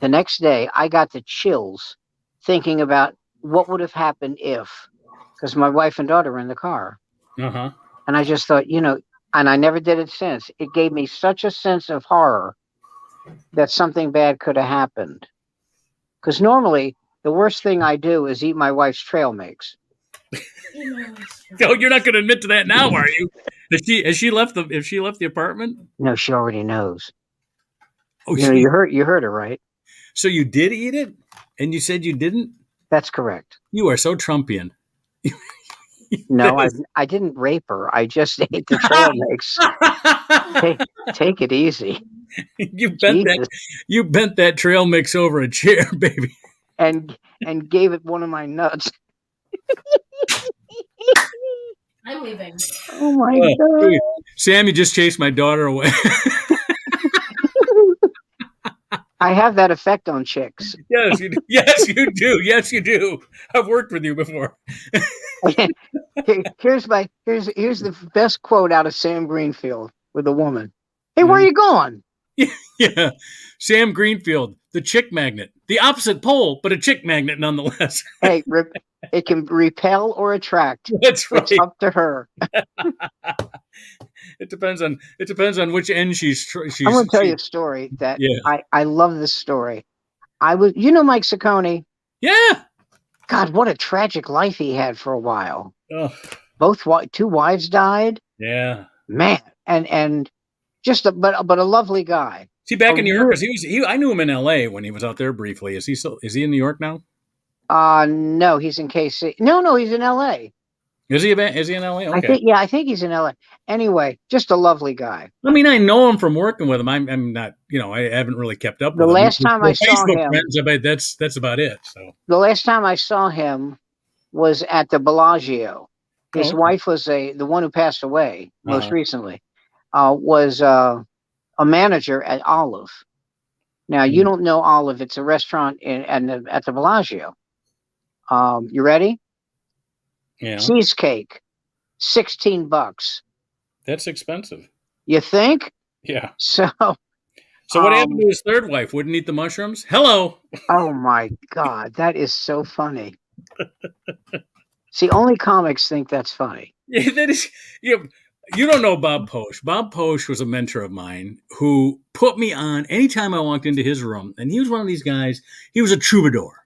I got the chills thinking about what would have happened if, because my wife and daughter were in the car. Uh-huh. And I just thought, and I never did it since. It gave me such a sense of horror that something bad could have happened. Because normally, the worst thing I do is eat my wife's trail mix. No, you're not going to admit to that now, are you? Has she left the apartment? No, she already knows. Oh, you heard her, right? So you did eat it, and you said you didn't? That's correct. You are so Trumpian. No, I didn't rape her. I just ate the trail mix. Take it easy. You bent that trail mix over a chair, baby. And gave it one of my nuts. I'm leaving. Oh my God. Sam, you just chased my daughter away. I have that effect on chicks. Yes, you do. Yes, you do. Yes, you do. I've worked with you before. Here's the best quote out of Sam Greenfield with a woman. Hey, where are you going? Yeah. Sam Greenfield, the chick magnet. The opposite pole, but a chick magnet nonetheless. Hey, it can repel or attract. That's right. It's up to her. It depends on which end she's. I'm going to tell you a story that I love this story. Mike Saccone? Yeah. God, what a tragic life he had for a while. Ugh. Two wives died. Yeah. Man, and just but a lovely guy. Is he back in New York? Because I knew him in L.A. when he was out there briefly. Is he in New York now? No, he's in KC. No, he's in L.A. Is he in L.A.? Okay. I think he's in L.A. Anyway, just a lovely guy. I mean, I know him from working with him. I'm not, I haven't really kept up with him. The last time I saw him, friends, that's about it. So the last time I saw him was at the Bellagio. His wife was the one who passed away most recently. Was a manager at Olive. Now you don't know Olive; it's a restaurant at the Bellagio. You ready? Yeah. Cheesecake, $16. That's expensive. You think? Yeah. So what happened to his third wife? Wouldn't eat the mushrooms? Hello. Oh my God, that is so funny. See, only comics think that's funny. Yeah, that is. You don't know Bob Posh. Bob Posh was a mentor of mine who put me on anytime I walked into his room, and he was one of these guys. He was a troubadour.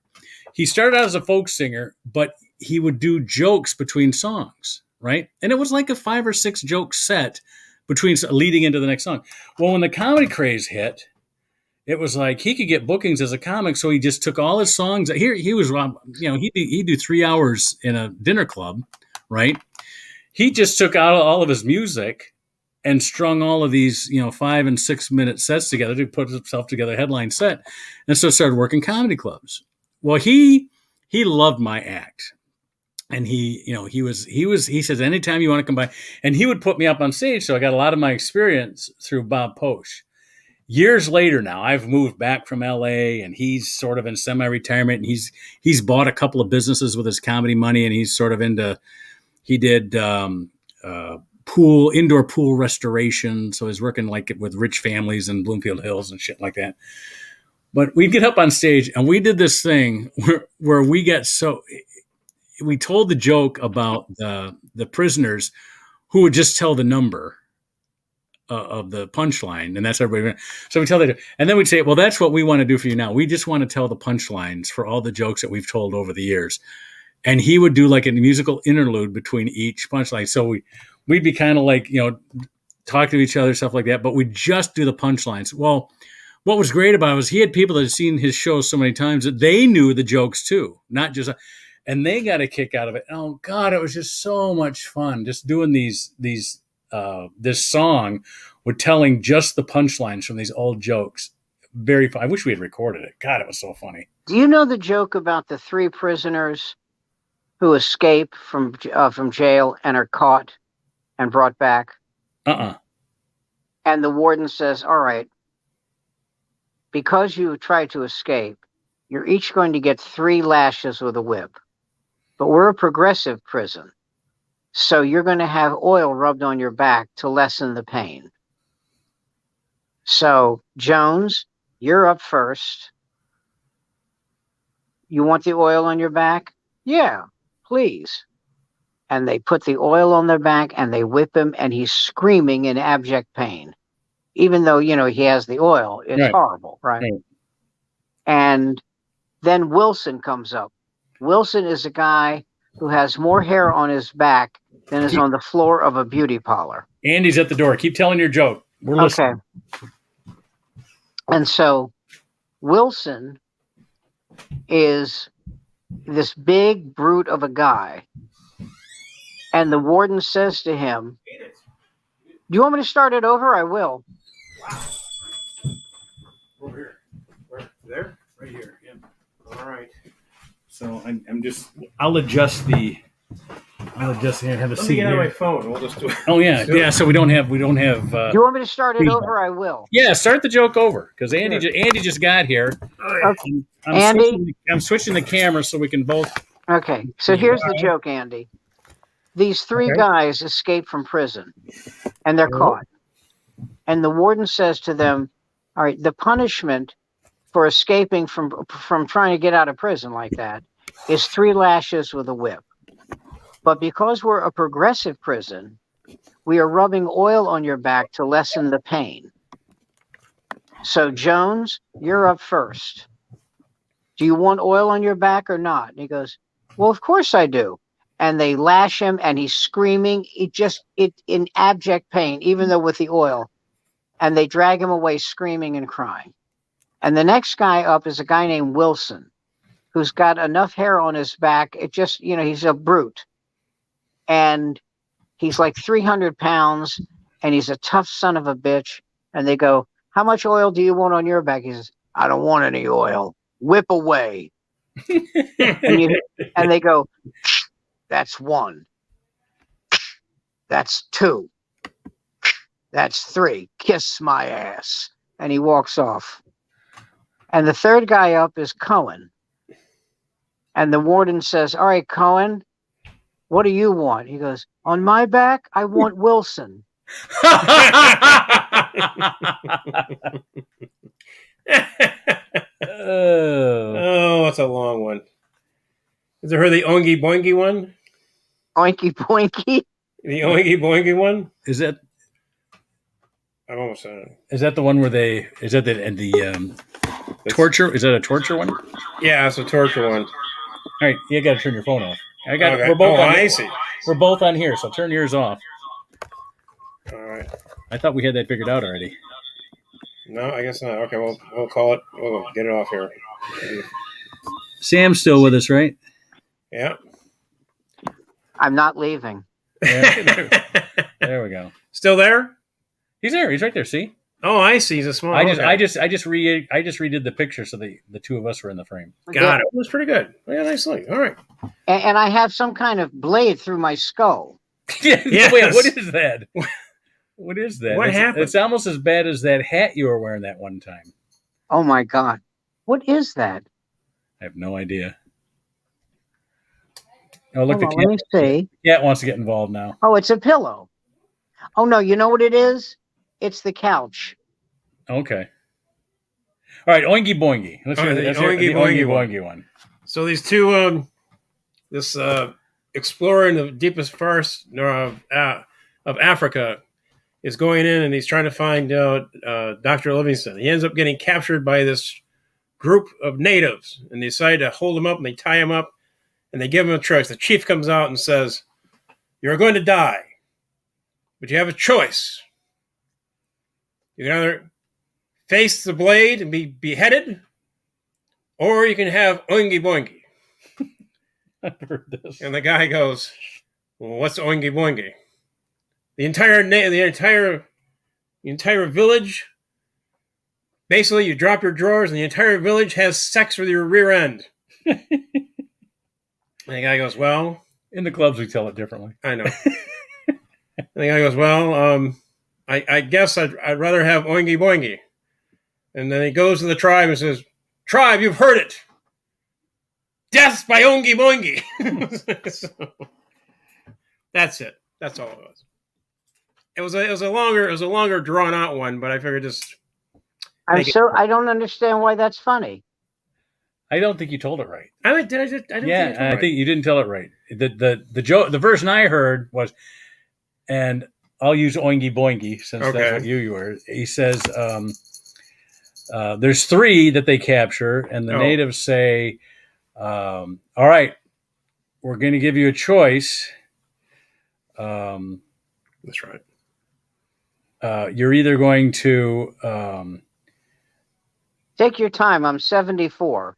He started out as a folk singer, but he would do jokes between songs, right? And it was like a 5 or 6 joke set between leading into the next song. Well, when the comedy craze hit, it was like he could get bookings as a comic, so he just took all his songs. He was, he'd do 3 hours in a dinner club, right? He just took out all of his music and strung all of these, 5 and 6 minute sets together to put himself together a headline set. And so started working comedy clubs. Well, he loved my act. And he says, anytime you want to come by, and he would put me up on stage. So I got a lot of my experience through Bob Posh. Years later now, I've moved back from LA, and he's sort of in semi-retirement, and he's bought a couple of businesses with his comedy money, and he's sort of he did indoor pool restoration. So he's working like with rich families in Bloomfield Hills and shit like that. But we'd get up on stage, and we did this thing where we told the joke about the prisoners who would just tell the number of the punchline, and that's everybody. So we tell that, and then we'd say, well, that's what we want to do for you now. We just want to tell the punchlines for all the jokes that we've told over the years. And he would do like a musical interlude between each punchline. So we'd be kind of like, talk to each other, stuff like that, but we just do the punchlines. Well, what was great about it was he had people that had seen his show so many times that they knew the jokes too, not just, and they got a kick out of it. Oh God, it was just so much fun just doing this song with telling just the punchlines from these old jokes. Very fun. I wish we had recorded it. God, it was so funny. Do you know the joke about the 3 prisoners who escape from jail and are caught and brought back? And the warden says, all right, because you tried to escape, you're each going to get 3 lashes with a whip. But we're a progressive prison, so you're going to have oil rubbed on your back to lessen the pain. So, Jones, you're up first. You want the oil on your back? Yeah, please. And they put the oil on their back, and they whip him, and he's screaming in abject pain. Even though, he has the oil. It's horrible, right? And then Wilson comes up. Wilson is a guy who has more hair on his back than is on the floor of a beauty parlor. Andy's at the door. Keep telling your joke. We're listening. Okay. And so Wilson is this big brute of a guy. And the warden says to him, do you want me to start it over? I will. Wow. Over here. Where? There? Right here. Yeah. All right. So I'll adjust here and have the seat here. Let me get on my phone. We'll just do it. Oh yeah. Yeah. So we don't have. Do you want me to start it over? I will. Yeah. Start the joke over because Andy just got here. Okay. I'm switching the camera so we can both. Okay. So here's the joke, Andy. These 3 guys escape from prison and they're caught. And the warden says to them, all right, the punishment for escaping from trying to get out of prison like that is 3 lashes with a whip. But because we're a progressive prison, we are rubbing oil on your back to lessen the pain. So Jones, you're up first. Do you want oil on your back or not? And he goes, well, of course I do. And they lash him and he's screaming in abject pain, even though with the oil. And they drag him away screaming and crying. And the next guy up is a guy named Wilson, who's got enough hair on his back. It just, he's a brute. And he's like 300 pounds and he's a tough son of a bitch. And they go, how much oil do you want on your back? He says, I don't want any oil. Whip away. and they go, that's 1. That's 2. That's 3. Kiss my ass. And he walks off. And the third guy up is Cohen. And the warden says, all right, Cohen, what do you want? He goes, on my back, I want Wilson. Oh, that's a long one. Is there the Oingy Boingy one? Oinky Boinky? The Oingy Boingy one? Is that? I'm almost done. Is that the one where is that the torture? Is that a torture one? Yeah, it's a torture one. All right, you got to turn your phone off. Okay. We're both on. I see. We're both on here, so turn yours off. All right. I thought we had that figured out already. No, I guess not. Okay, we'll call it. We'll get it off here. Sam's still with us, right? Yeah. I'm not leaving. Yeah. There we go. Still there? He's there. He's right there. See? Oh, I see. He's a small. I just redid the picture so the two of us were in the frame. Got it. It was pretty good. Yeah, nicely. All right. And I have some kind of blade through my skull. Yes. Wait, what is that? What is that? What happened? It's almost as bad as that hat you were wearing that one time. Oh my God. What is that? I have no idea. Oh, look, let me see. The cat wants to get involved now. Oh, it's a pillow. Oh, no, you know what it is? It's the couch. Okay. All right, Oingy Boingy. Let's hear the Oingy Boingy one. So these two, this explorer in the deepest forest of Africa is going in, and he's trying to find Dr. Livingston. He ends up getting captured by this group of natives, and they decide to hold him up, and they tie him up, and they give him a choice. The chief comes out and says, "You're going to die, but you have a choice. You can either face the blade and be beheaded, or you can have Oingy Boingy." I've heard this. And the guy goes, "Well, what's Oingy Boingy?" The entire village. Basically, you drop your drawers, and the entire village has sex with your rear end. And the guy goes, "Well," in the clubs we tell it differently. I know. And the guy goes, "Well, I guess I'd rather have Oingy Boingy." And then he goes to the tribe and says, "Tribe, you've heard it. Death by Oingy Boingy." So, that's it. That's all it was. It was a longer drawn out one, but I figured just. I don't understand why that's funny. I don't think you told it right. I think you didn't tell it right. The version I heard was, and I'll use Oingy Boingy since that's what you were. He says, there's three that they capture, and the natives say, all right, we're going to give you a choice. That's right. You're either going to take your time. I'm 74.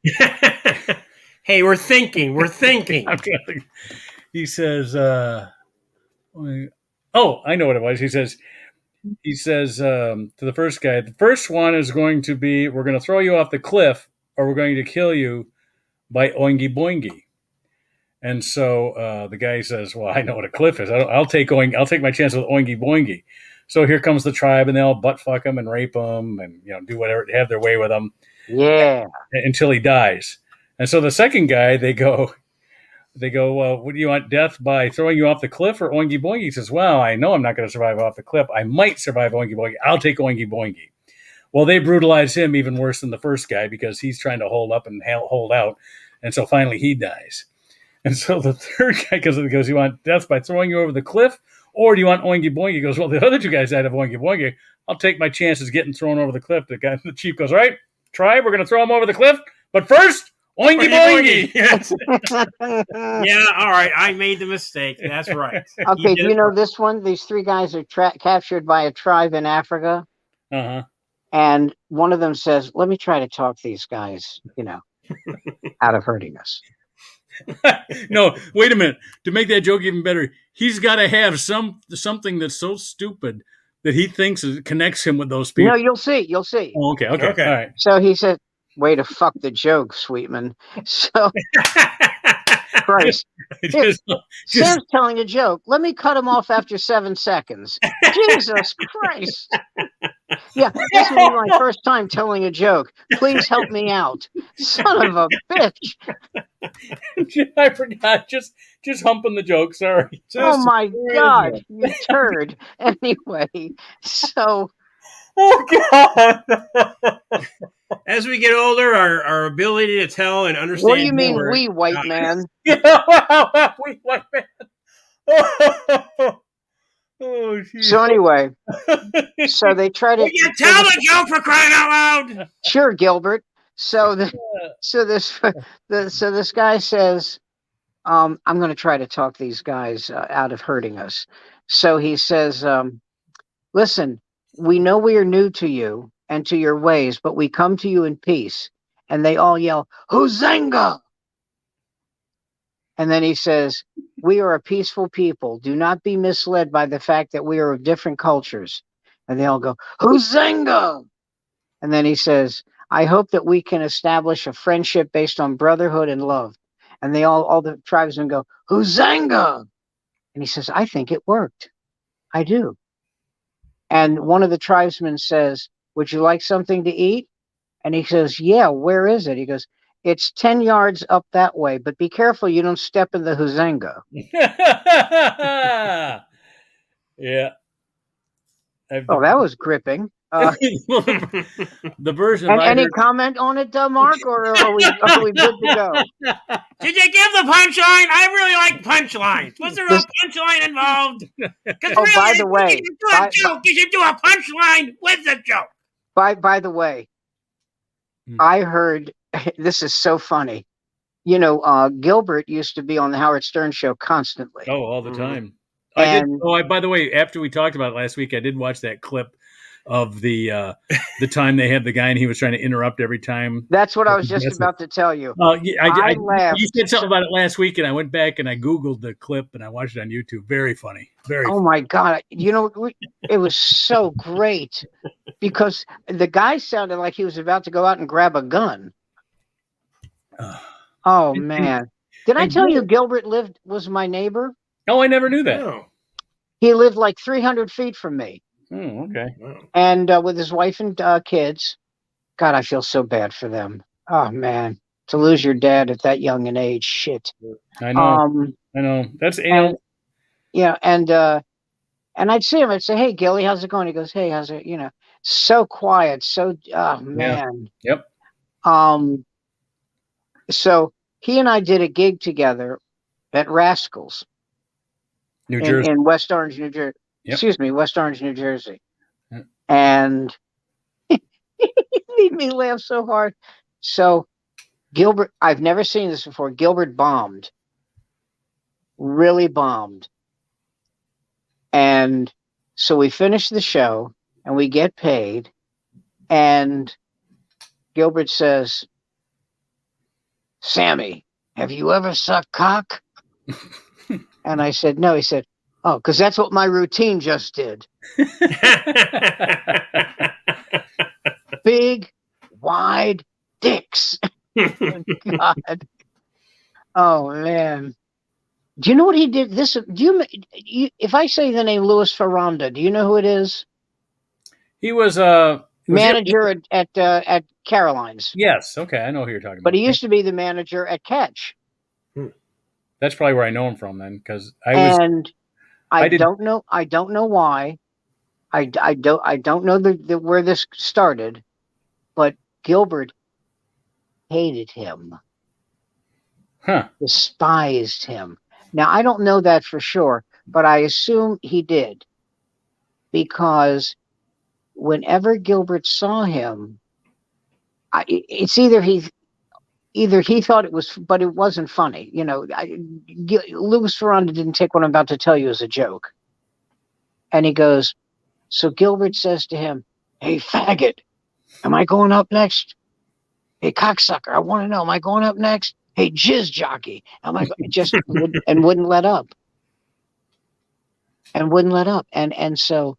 Hey, we're thinking. He says, "Oh, I know what it was." He says to the first guy, "The first one is going to be, we're going to throw you off the cliff, or we're going to kill you by Oingy Boingy." And so the guy says, "Well, I know what a cliff is. I'll take my chance with Oingy Boingy." So here comes the tribe, and they all butt fuck him and rape him, and do whatever, have their way with him. Yeah. Until he dies. And so the second guy, they go, "Well, what do you want, death by throwing you off the cliff or Oingy Boingy?" He says, "Well, I know I'm not going to survive off the cliff. I might survive Oingy Boingy. I'll take Oingy Boingy." Well, they brutalize him even worse than the first guy because he's trying to hold up and hold out. And so finally he dies. And so the third guy goes, "You want death by throwing you over the cliff? Or do you want Oingy Boingy?" He goes, "Well, the other two guys died of Oingy Boingy. I'll take my chances getting thrown over the cliff." The chief goes, "All right, tribe, we're going to throw him over the cliff. But first, Oingy Boingy." Yes. Yeah, all right. I made the mistake. That's right. Okay, do you know this one? These three guys are captured by a tribe in Africa. Uh-huh. And one of them says, "Let me try to talk these guys, out of hurting us." No, wait a minute. To make that joke even better, he's got to have something that's so stupid that he thinks connects him with those people. No, you'll see. Oh, okay. All right. So he said, "Way to fuck the joke, Sweetman." So, Christ. Sam's telling a joke. Let me cut him off after 7 seconds. Jesus Christ. Yeah, this will be my first time telling a joke. Please help me out. Son of a bitch. I forgot. Just humping the joke. Sorry. Oh my God, you turd. Anyway, so. Oh God. As we get older, our ability to tell and understand. What do you mean, we white man? We white man. Oh, so anyway, so they try to tell a joke for crying out loud. Sure, Gilbert. So this guy says, "I'm going to try to talk these guys out of hurting us." So he says, "Listen, we know we are new to you and to your ways, but we come to you in peace." And they all yell, "Huzanga!" And then he says, "We are a peaceful people. Do not be misled by the fact that we are of different cultures. And they all go, Huzenga! And then he says, I hope that we can establish a friendship based on brotherhood and love. And all the tribesmen go, Huzenga! And he says, I think it worked. I do. And one of the tribesmen says, would you like something to eat? And he says, yeah, where is it? He goes, it's 10 yards up that way, but be careful you don't step in the Huzenga. Yeah. Oh, that was gripping. The version. And any comment on it, Mark, or are we good to go? Did you give the punchline? I really like punchlines. Was there a punchline involved? Because really, by the way, you should do a joke. You should do a punchline with the joke. By the way, I heard this is so funny. You know, Gilbert used to be on the Howard Stern show constantly. Oh, all the time. I did. Oh, by the way, after we talked about it last week, I did watch that clip of the time they had the guy and he was trying to interrupt every time. That's what I was just about to tell you. I laughed. You said something about it last week, and I went back and I Googled the clip and I watched it on YouTube. Very funny. Very. Oh my God! You know, it was so great because the guy sounded like he was about to go out and grab a gun. Oh man! Did I tell you Gilbert was my neighbor? Oh, I never knew that. No. He lived like 300 feet from me. Oh, okay. And with his wife and kids. God, I feel so bad for them. Oh man, to lose your dad at that young an age, shit. I know. I know. That's and I'd see him. I'd say, "Hey, Gilly, how's it going?" He goes, "Hey, how's it?" You know, so quiet. So, oh man. Yeah. Yep. So he and I did a gig together at Rascals, New Jersey, in West Orange, New Jersey. Yep. Excuse me, West Orange, New Jersey. Yep. And he made me laugh so hard. So Gilbert, I've never seen this before. Gilbert bombed, really bombed. And so we finish the show and we get paid. And Gilbert says, Sammy, have you ever sucked cock? And I said, no. He said, oh, because that's what my routine just did. Big, wide dicks. God. Oh, man. Do you know what he did? If I say the name Louis Ferranda, do you know who it is? He was manager at Caroline's. Yes. Okay. I know who you're talking about. But he used to be the manager at Catch. That's probably where I know him from then, because I don't know why. I don't know where this started, but Gilbert hated him. Despised him. Now I don't know that for sure, but I assume he did, because whenever Gilbert saw him, it's either he thought it was, but it wasn't funny. You know, Louis Ferranda didn't take what I'm about to tell you as a joke. And he goes, so Gilbert says to him, hey, faggot, am I going up next? Hey, cocksucker, I want to know, am I going up next? Hey, jizz jockey, am I just and wouldn't let up. And wouldn't let up. And so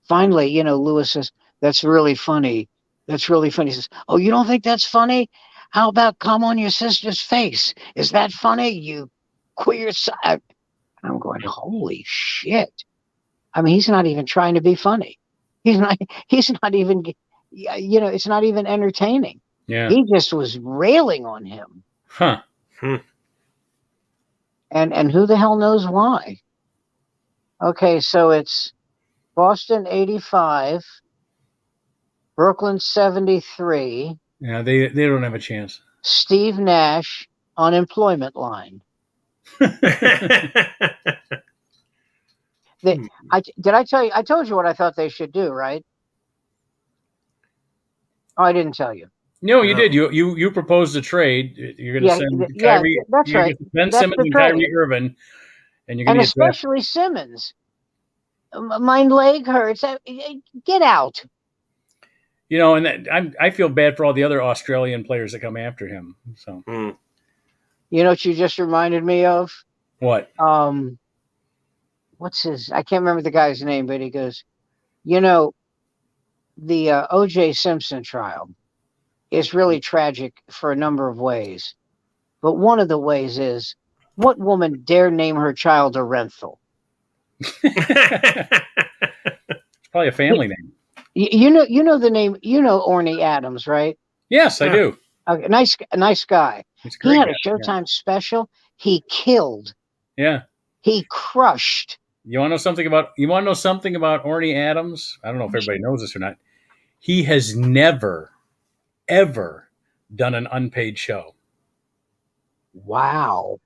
finally, you know, Louis says, that's really funny. That's really funny. He says, oh, you don't think that's funny? How about come on your sister's face? Is that funny? You queer side. I'm going, holy shit. I mean, he's not even trying to be funny. He's not even, you know, it's not even entertaining. Yeah. He just was railing on him. Huh. And who the hell knows why? Okay, so it's Boston 85, Brooklyn 73. Yeah, they don't have a chance. Steve Nash, unemployment line. Did I tell you? I told you what I thought they should do, right? Oh, I didn't tell you. No, you did. You proposed a trade. You're going to send Kyrie. That's right. Ben Simmons and Kyrie Irving, and you're going to especially Simmons. My leg hurts. Get out. You know, and I feel bad for all the other Australian players that come after him. So, you know what you just reminded me of? What? What's his? I can't remember the guy's name, but he goes, You know, the O.J. Simpson trial is really tragic for a number of ways. But one of the ways is, what woman dare name her child Orenthal? It's probably a family name. You know the name. You know Orny Adams, right? Yes, I do. Okay, nice guy. He had a Showtime special. He killed. Yeah. He crushed. You want to know something about Orny Adams? I don't know if everybody knows this or not. He has never, ever done an unpaid show. Wow.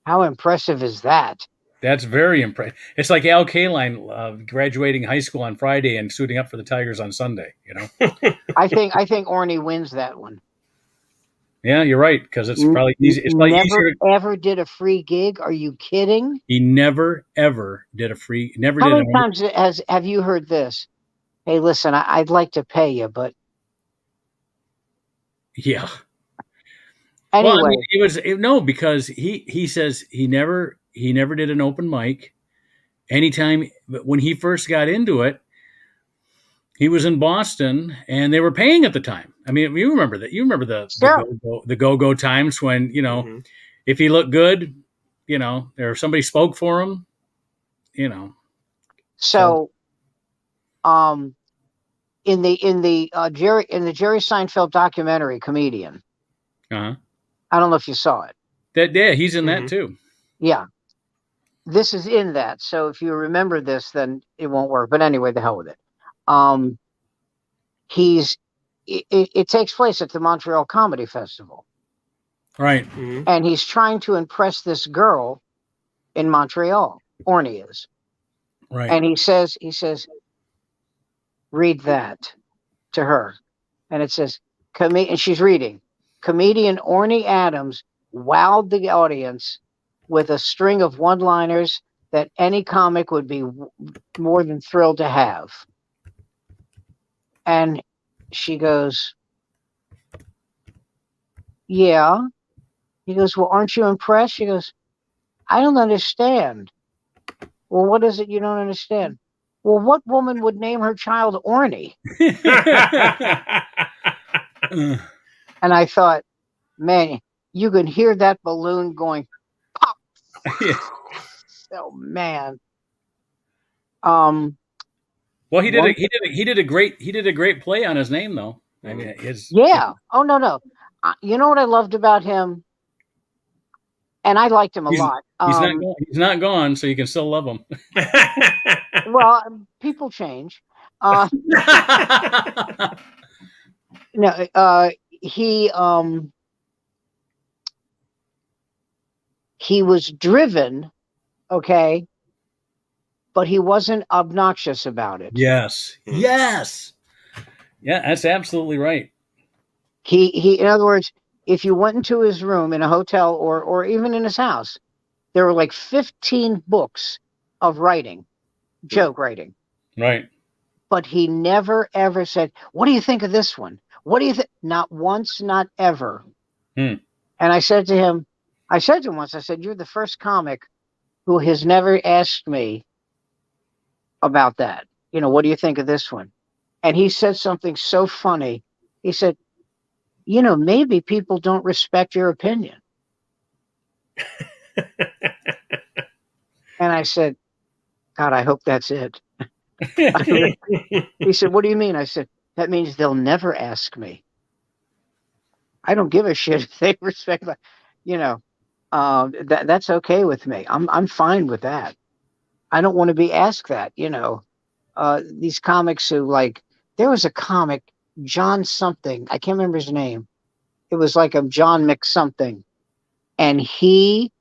How impressive is that? That's very impressive. It's like Al Kaline graduating high school on Friday and suiting up for the Tigers on Sunday. You know. I think Orny wins that one. Yeah, you're right, because it's probably easy. It's probably never ever did a free gig. Are you kidding? He never ever did a free. Never How did. Many times have you heard this? Hey, listen, I'd like to pay you, but yeah. Anyway, well, I mean, because he says he never did an open mic. Anytime when he first got into it, he was in Boston and they were paying at the time. I mean, you remember that. You remember the go-go times when, you know, if he looked good, you know, or somebody spoke for him, you know. So in the Jerry Seinfeld documentary, Comedian. Uh-huh. I don't know if you saw it. Yeah, he's in that too. Yeah. This is in that. So if you remember this, then it won't work. But anyway, the hell with it. It takes place at the Montreal Comedy Festival. Right. And he's trying to impress this girl in Montreal. Orny is. Right. And he says, read that to her. And it says, and she's reading. Comedian Orny Adams wowed the audience with a string of one-liners that any comic would be more than thrilled to have. And she goes, yeah. He goes, well, aren't you impressed? She goes, I don't understand. Well, what is it you don't understand? Well, what woman would name her child Orny? And I thought, man, you can hear that balloon going pop. Oh man. Well, he did a great play on his name though. I mean, Oh no. You know what I loved about him, and I liked him a lot. He's not gone, so you can still love him. Well, people change. No, he was driven, okay, but he wasn't obnoxious about it. Yes. Yeah, that's absolutely right. He in other words, if you went into his room in a hotel or even in his house, there were like 15 books of writing, joke writing. Right. But he never ever said, what do you think of this one? What do you think? Not once, not ever. And I said to him once, I said, you're the first comic who has never asked me about that. You know, what do you think of this one? And he said something so funny. He said, you know, maybe people don't respect your opinion. And I said, God, I hope that's it. He said, what do you mean? I said, that means they'll never ask me. I don't give a shit if they respect my, you know, that's okay with me. I'm fine with that. I don't want to be asked that, you know. These comics who like, there was a comic, John something, I can't remember his name. It was like a John McSomething. And he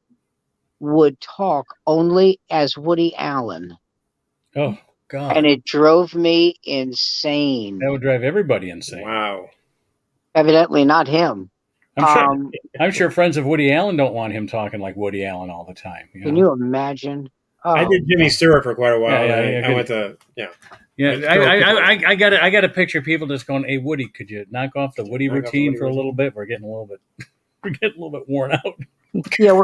would talk only as Woody Allen. Oh, God. And it drove me insane. That would drive everybody insane. Wow. Evidently not him. I'm sure friends of Woody Allen don't want him talking like Woody Allen all the time. Can you imagine? Oh. I did Jimmy Stewart for quite a while. I went to I got a picture of people just going, "Hey Woody, could you knock off the Woody routine for a little bit? We're getting a little bit worn out." Yeah,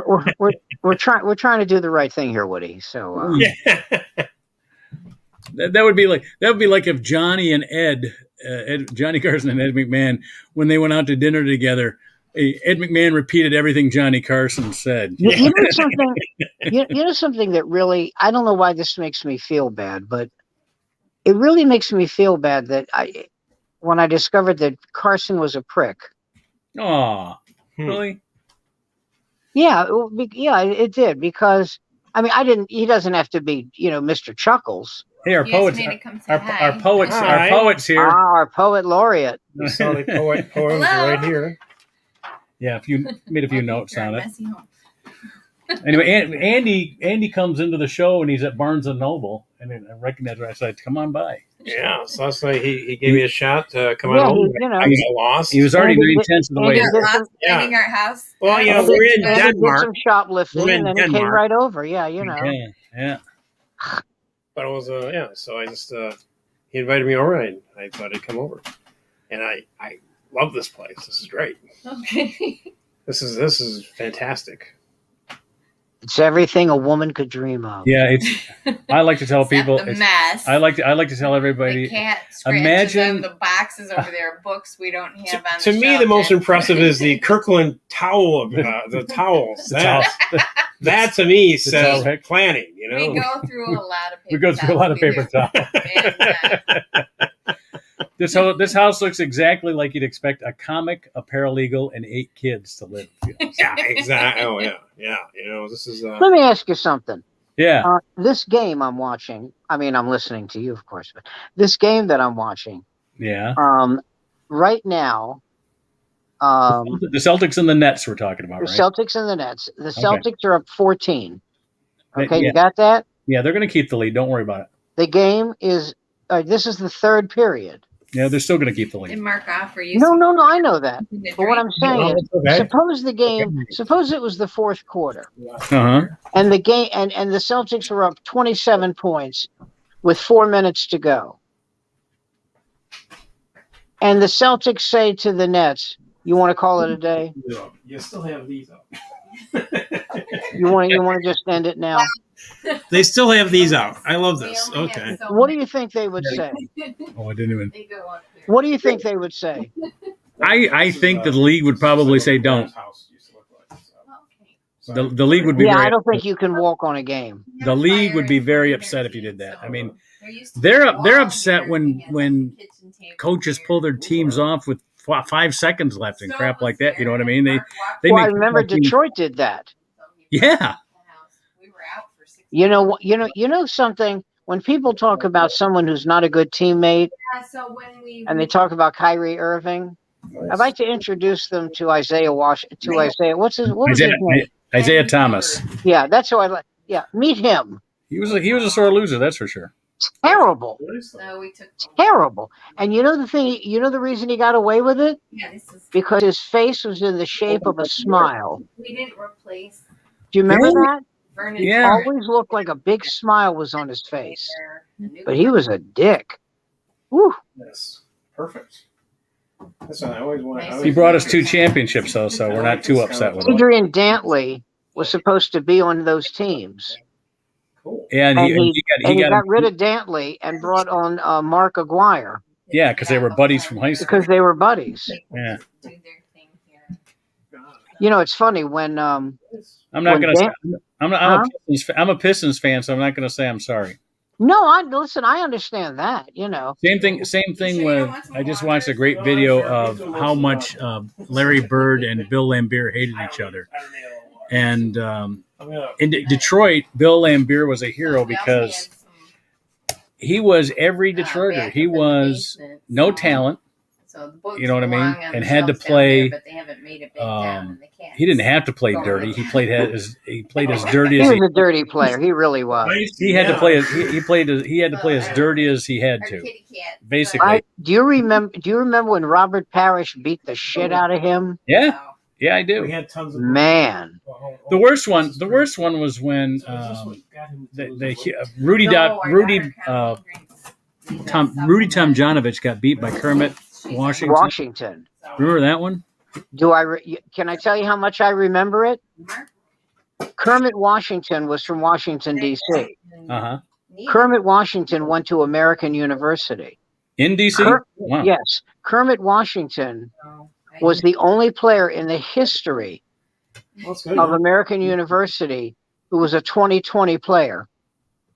we're trying to do the right thing here, Woody. So That would be like if Johnny and Johnny Carson and Ed McMahon, when they went out to dinner together, Ed McMahon repeated everything Johnny Carson said. You know something? You know something that really, I don't know why this makes me feel bad, but it really makes me feel bad that when I discovered that Carson was a prick. Aw, really? Yeah, it did, because I mean, he doesn't have to be, Mr. Chuckles. Hey, our poets here. Our poet laureate. We saw the poems right here. Yeah, if you made a few notes on it. Anyway, Andy comes into the show and he's at Barnes and Noble, and I recognized her. I said, "Come on by." Yeah, so that's why he gave me a shot to come on home. I got lost. He was already 9/10 of the way. Finding our house. Well, we're in Denmark. Did some shoplifting, and then he came right over. Yeah, Yeah. But it was so I just he invited me over, and I thought I'd come over, and I love this place. This is great. Okay. This is fantastic. It's everything a woman could dream of. Yeah, I like to tell people. The mess. I like to tell everybody. The cat scratches the boxes over there, books we don't have on. To me, the most impressive is the Kirkland towel. The towels. That to me says planning. We go through a lot of paper. We go through a lot of paper towels. This house looks exactly like you'd expect a comic, a paralegal, and 8 kids to live. Yeah, exactly. Oh, yeah. This is. Let me ask you something. Yeah. This game I'm watching. I mean, I'm listening to you, of course, but this game that I'm watching. Yeah. Right now. The Celtics and the Nets we're talking about, right? The Celtics and the Nets. The Celtics are up 14. Okay, yeah. You got that? Yeah, they're going to keep the lead. Don't worry about it. The game is. This is the third period. Yeah, they're still going to keep the lead. And Mark off for you. No, I know that. But what I'm saying is, suppose it was the fourth quarter. Uh-huh. And the game and the Celtics were up 27 points with 4 minutes to go. And the Celtics say to the Nets, "You want to call it a day? You still have these up. You want to just end it now?" They still have these out. I love this. Okay. What do you think they would say? Oh, I didn't even. What do you think they would say? I think that the league would probably say don't. The league would be. Yeah, I don't think you can walk on a game. The league would be very upset if you did that. I mean, they're upset when coaches pull their teams off with 5 seconds left and crap like that. You know what I mean? They I remember Detroit did that. Yeah. You know something. When people talk about someone who's not a good teammate, and they talk about Kyrie Irving, I'd like to introduce them to Isaiah Washington. What was his name? Isaiah Thomas. Yeah, that's who I like. Yeah, meet him. He was a sore loser, that's for sure. Terrible. Terrible. And you know the thing. You know the reason he got away with it? Yeah, because his face was in the shape of a smile. We didn't replace. Do you remember that? Yeah. Always looked like a big smile was on his face. But he was a dick. Woo. Yes. Perfect. That's what I always wanted. He brought us 2 championships, though, so we're not too upset with him. Adrian Dantley was supposed to be on those teams. Cool. Yeah, and he got rid of Dantley and brought on Mark Aguirre. Yeah, because they were buddies from high school. Because they were buddies. Yeah. You know, it's funny when I'm not going to say I'm a Pistons fan, so I'm not going to say I'm sorry. No, listen. I understand that. You know, same thing with. I just watched a great video of how much Larry Bird and Bill Laimbeer hated each other, and in Detroit, Bill Laimbeer was a hero because he was every Detroiter. He was no talent. You know what I mean? And had to play. He didn't have to play dirty. He played as dirty as he was a dirty player. He really was. He had to play. He had to play as dirty as he had to. Basically. Do you remember when Robert Parrish beat the shit out of him? Yeah. Yeah, I do. We had tons of man. The worst one was when Rudy Tomjanovich got beat by Kermit Washington. Remember that one? Can I tell you how much I remember it? Kermit Washington was from Washington, D.C. Uh-huh. Kermit Washington went to American University. In D.C.? Wow. Yes. Kermit Washington was the only player in the history of American University who was a 2020 player.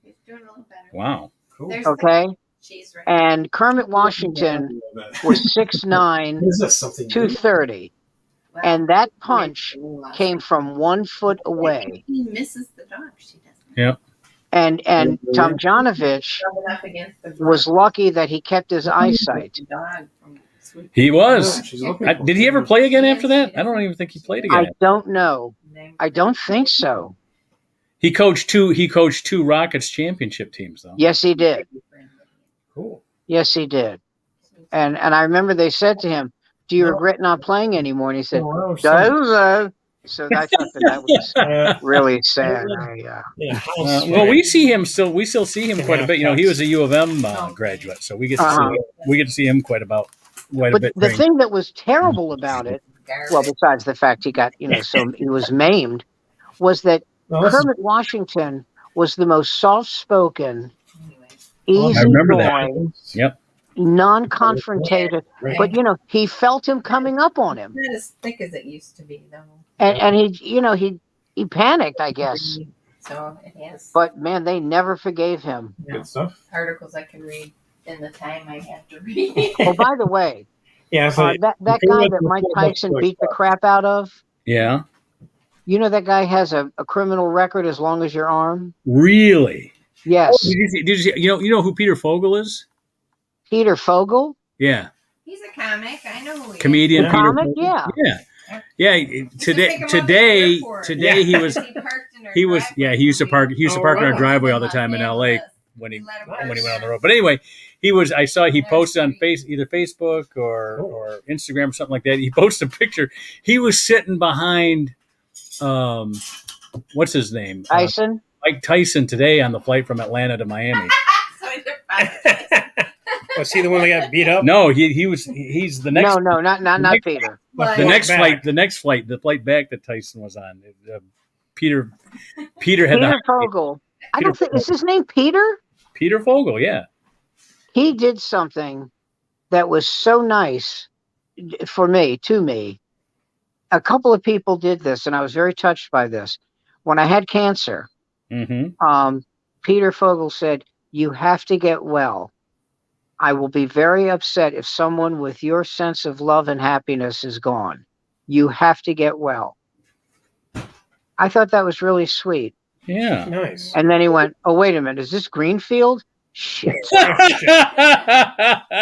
He's doing a little better. Wow. Cool. Okay. Cheese right. And Kermit Washington was 6'9", 230. Wow. And that punch came from 1 foot away. He misses the dog. She doesn't. Yep. And Tomjanovich was lucky that he kept his eyesight. He was. Did he ever play again after that? I don't even think he played again. I don't know. I don't think so. He coached two Rockets championship teams, though. Yes, he did. Cool. Yes, he did. And I remember they said to him, "Do you regret not playing anymore?" And he said, "No." So I thought that was really sad. Well, we still see him quite a bit. You know, he was a U of M graduate, so we get to see him quite a bit. The thing that was terrible about it, well, besides the fact he got, so he was maimed, was that Kermit Washington was the most soft-spoken, easy boy. Yep. Non-confrontative, but he felt him coming up on him. Not as thick as it used to be, though. And he panicked, I guess. So it has. But man, they never forgave him. Good stuff. Articles I can read in the time I have to read. Oh, by the way, that guy that Mike Tyson beat the crap out of. Yeah. You know that guy has a criminal record as long as your arm. Really? Yes. Oh, did you see, you know who Peter Fogel is? Peter Fogel? Yeah. He's a comic. I know who he Comedian. is. Peter Comic? Fogel? Yeah. Yeah. Today he used to park in our driveway all the time in LA when he went on the road. But anyway, I saw he posted on either Facebook or Instagram or something like that. He posted a picture. He was sitting behind what's his name? Tyson? Mike Tyson today on the flight from Atlanta to Miami. Was he the one that got beat up? No, he's the next. No, not Peter. The next flight, the flight back that Tyson was on. Peter had Peter Fogel. I don't think is his name Peter. Peter Fogel, yeah. He did something that was so nice to me. A couple of people did this, and I was very touched by this. When I had cancer, Peter Fogel said, "You have to get well. I will be very upset if someone with your sense of love and happiness is gone. You have to get well." I thought that was really sweet. Yeah. Nice. And then he went, "Oh, wait a minute. Is this Greenfield?" Shit.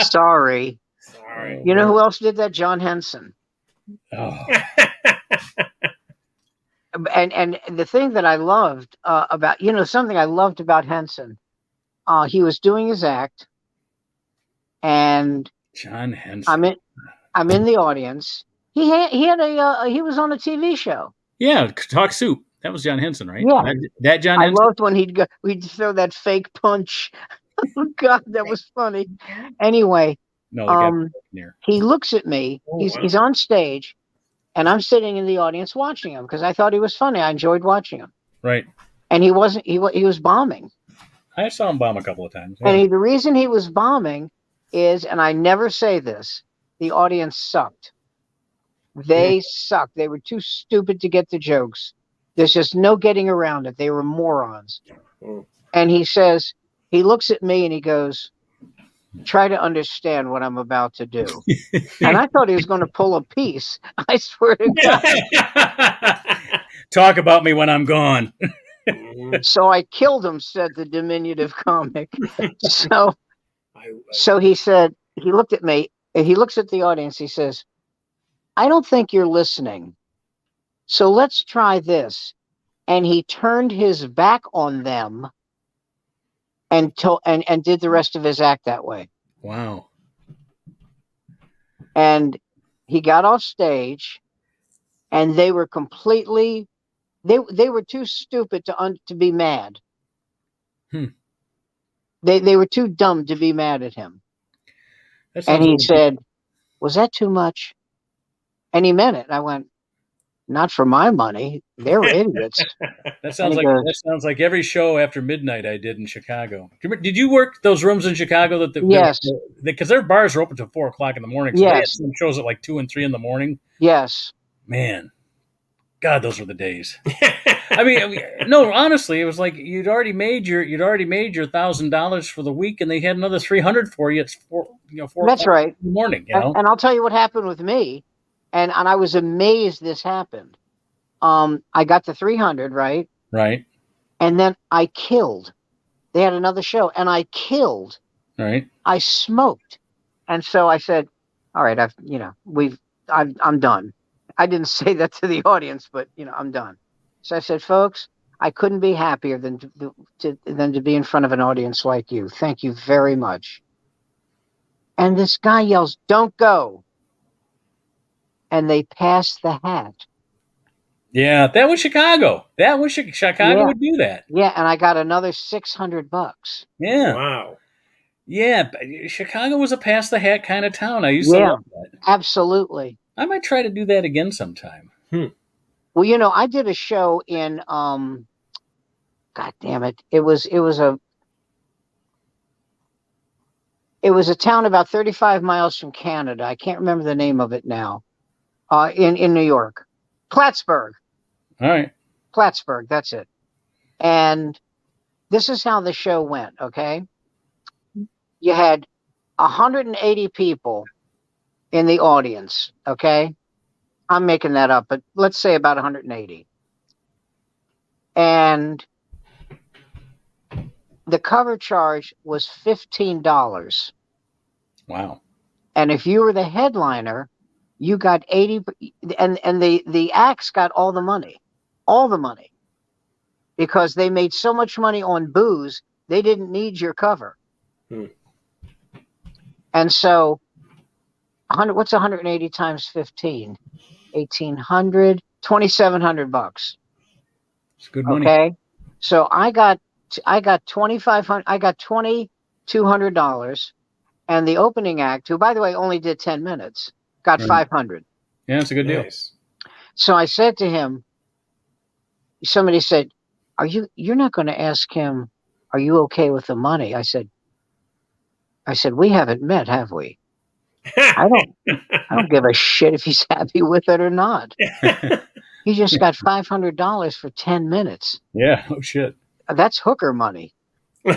Sorry. You know who else did that? John Henson. Oh. And the thing that I loved about, something I loved about Henson, he was doing his act, and John Henson. I'm in the audience. He was on a TV show. Yeah, Talk Soup. That was John Henson, right? Yeah. That John Henson. I loved when we'd throw that fake punch. Oh God, that was funny. Anyway, he looks at me. He's on stage, and I'm sitting in the audience watching him because I thought he was funny. I enjoyed watching him. Right. And he wasn't. He was bombing. I saw him bomb a couple of times. Yeah. And the reason he was bombing is, and I never say this, the audience sucked. They sucked. They were too stupid to get the jokes. There's just no getting around it. They were morons. And he looks at me and he goes, "Try to understand what I'm about to do." And I thought he was going to pull a piece. I swear to God. Talk about me when I'm gone. So I killed him, said the diminutive comic. So he said, he looked at me, and he looks at the audience. He says, "I don't think you're listening. So let's try this." And he turned his back on them and did the rest of his act that way. Wow. And he got off stage, and they were completely, they were too stupid to be mad. They were too dumb to be mad at him. And he said, "Was that too much?" And he meant it. I went, not for my money. They were idiots. That sounds like every show after midnight I did in Chicago. Did you work those rooms in Chicago yes, because their bars are open till 4:00 in the morning. So they had some shows at like 2 and 3 in the morning. Yes. Man, God, those were the days. I mean, no, honestly, it was like you'd already made your $1,000 for the week, and they had another 300 for you. It's 4 That's right. in the morning. And I'll tell you what happened with me, and I was amazed this happened. I got the 300, right? Right. And then I killed. They had another show, and I killed. Right. I smoked, and so I said, "All right, I'm done." I didn't say that to the audience, but I'm done. So I said, "Folks, I couldn't be happier than to be in front of an audience like you. Thank you very much." And this guy yells, "Don't go!" And they passed the hat. Yeah, that was Chicago. Chicago would do that. Yeah, and I got another $600. Yeah. Wow. Yeah, Chicago was a pass the hat kind of town. I used to love that. Absolutely. I might try to do that again sometime. Well, I did a show in God damn it. It was a town about 35 miles from Canada. I can't remember the name of it now. In New York. Plattsburgh. All right. Plattsburgh, that's it. And this is how the show went, okay? You had 180 people in the audience, okay? I'm making that up, but let's say about 180. And the cover charge was $15. Wow. And if you were the headliner, you got 80, and the acts got all the money, because they made so much money on booze, they didn't need your cover. And so, what's 180 times 15? 1,800, $2,700. It's good money. Okay, so I got $2,500. I got $2,200, and the opening act, who by the way only did 10 minutes, got $500. Yeah, it's a good deal. So I said to him, somebody said, you're not going to ask him, are you okay with the money? I said, we haven't met, have we? I don't give a shit if he's happy with it or not. He just got $500 for 10 minutes. Yeah, oh shit. That's hooker money. Are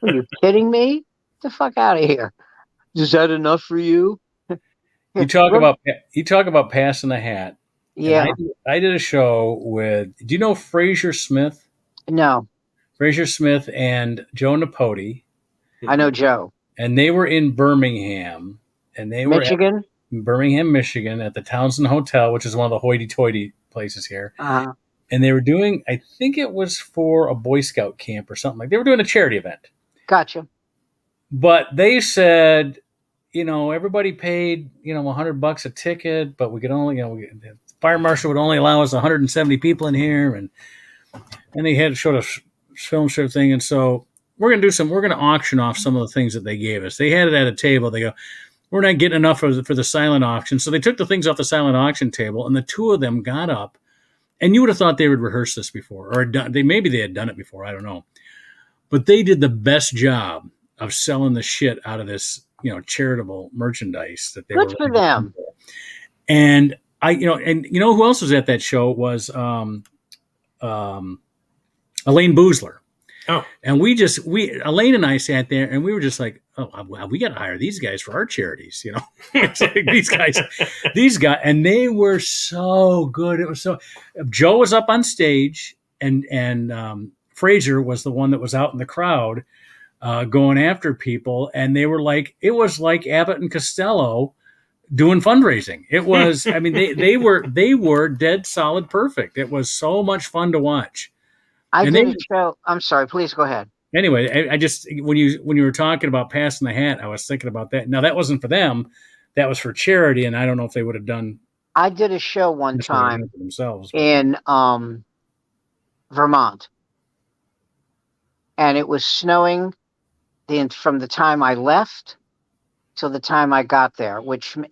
you kidding me? Get the fuck out of here. Is that enough for you? You talk about passing the hat. Yeah. I did a show with, do you know Fraser Smith? No. Fraser Smith and Joe Napoti. I know Joe. And they were in Birmingham. And they were Michigan? Birmingham, Michigan, at the Townsend Hotel, which is one of the hoity-toity places here. Uh-huh. And they were doing, I think it was for a Boy Scout camp or something. They were doing a charity event. Gotcha. But they said, everybody paid, $100 a ticket, but we could only, the fire marshal would only allow us 170 people in here. And they had showed a film sort of thing. And so we're going to auction off some of the things that they gave us. They had it at a table. They go, we're not getting enough for the silent auction. So they took the things off the silent auction table, and the two of them got up, and you would have thought they would rehearse this before, or maybe they had done it before. I don't know. But they did the best job of selling the shit out of this, charitable merchandise that they were. Good for them. And who else was at that show was Elaine Boozler. Oh, and Elaine and I sat there, and we were just like, oh, wow, we got to hire these guys for our charities, It's like these guys, and they were so good. It was so. Joe was up on stage, and Fraser was the one that was out in the crowd, going after people, and they were like, it was like Abbott and Costello doing fundraising. It was, I mean, they were dead solid perfect. It was so much fun to watch. I did a show. I'm sorry. Please go ahead. Anyway, I just when you were talking about passing the hat, I was thinking about that. Now that wasn't for them; that was for charity, and I don't know if they would have done. I did a show one time themselves in Vermont, and it was snowing from the time I left till the time I got there.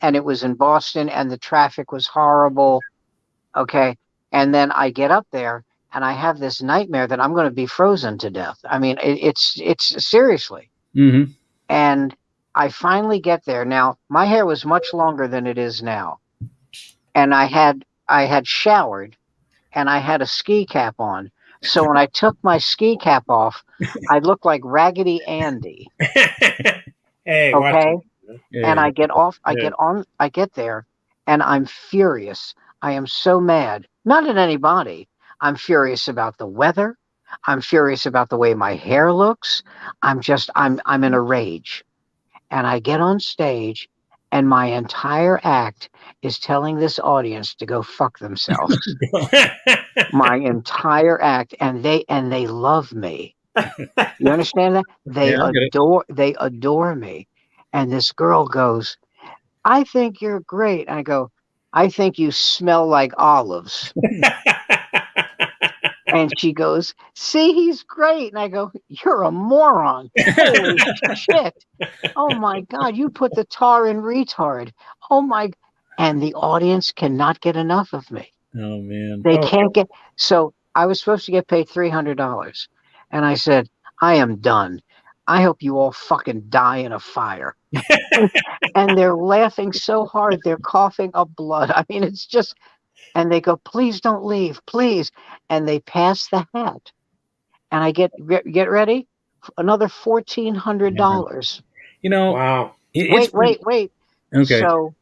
And it was in Boston, and the traffic was horrible. Okay. And then I get up there and I have this nightmare that I'm going to be frozen to death. I mean, it's seriously. Mm-hmm. And I finally get there. Now, my hair was much longer than it is now. And I had showered and I had a ski cap on. So when I took my ski cap off, I looked like Raggedy Andy. Hey, okay. Yeah. And I get off, Yeah. I get there and I'm furious. I am so mad. Not at anybody. I'm furious about the weather. I'm furious about the way my hair looks. I'm in a rage. And I get on stage and my entire act is telling this audience to go fuck themselves. My entire act, and they love me. You understand that? They adore me. And this girl goes, "I think you're great." I go, "I think you smell like olives." And she goes, "See, he's great." And I go, "You're a moron. Holy shit. Oh my God, you put the tar in retard. Oh my." And the audience cannot get enough of me. Oh man. They can't get. So I was supposed to get paid $300. And I said, "I am done. I hope you all fucking die in a fire." And they're laughing so hard, they're coughing up blood. I mean, it's just, and they go, "Please don't leave, please." And they pass the hat. And I get ready, another $1,400. You know, wow. Wait. Okay. So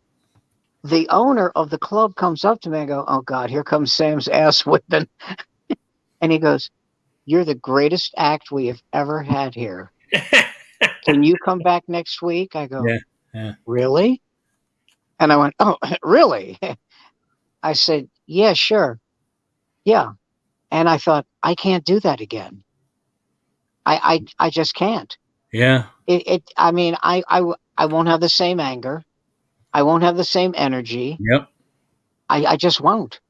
the owner of the club comes up to me and go, "Oh God, here comes Sam's ass whipping." And he goes, "You're the greatest act we have ever had here. Can you come back next week?" I go, Yeah. "Really?" And I went, "Oh, really?" I said, "Yeah, sure. Yeah." And I thought, I can't do that again. I just can't. Yeah. I mean, I won't have the same anger. I won't have the same energy. Yep. I just won't.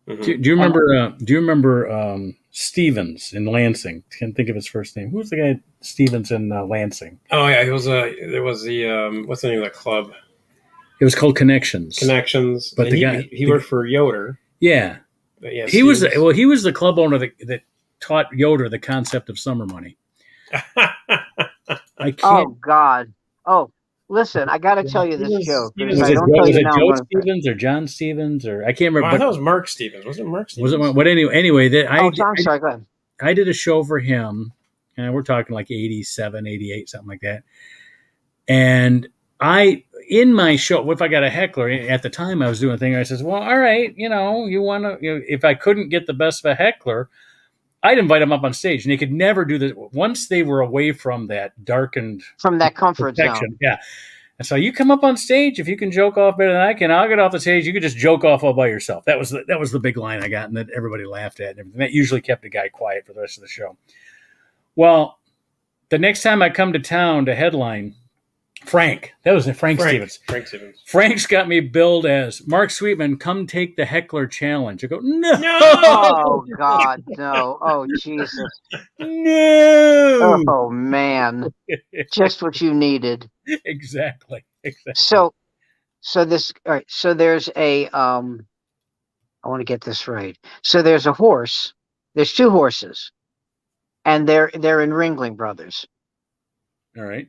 Do you remember? Do you remember Stevens in Lansing? Can't think of his first name. Who's the guy Stevens in Lansing? Oh yeah, he was there was the what's the name of that club? It was called Connections. Connections. But and he worked for Yoder. Yeah. But yeah, he was the club owner that taught Yoder the concept of summer money. I can't. Oh God. Oh, listen, I got to tell you this joke. Was it Joe Stevens or John Stevens or I can't remember. I thought it was Mark Stevens. Was it Mark Stevens? Was it? But anyway, I'm sorry. Go ahead. I did a show for him, and we're talking like 87, 88, something like that. And in my show, if I got a heckler, at the time I was doing a thing, I says, well, all right, you want to, if I couldn't get the best of a heckler, I'd invite them up on stage, and they could never do this once they were away from that darkened, from that comfort zone. Yeah. And so you come up on stage, if you can joke off better than I can, I'll get off the stage. You could just joke off all by yourself. That was the big line I got, and that everybody laughed at, and everything. That usually kept the guy quiet for the rest of the show. Well, the next time I come to town to headline, Frank Stevens. Frank's got me billed as Mark Sweetman. Come take the heckler challenge. I go, no. Oh God, no. Oh Jesus. No. Oh man. Just what you needed. Exactly. So this. All right. So there's a. I want to get this right. So there's a horse. There's two horses, and they're in Ringling Brothers. All right.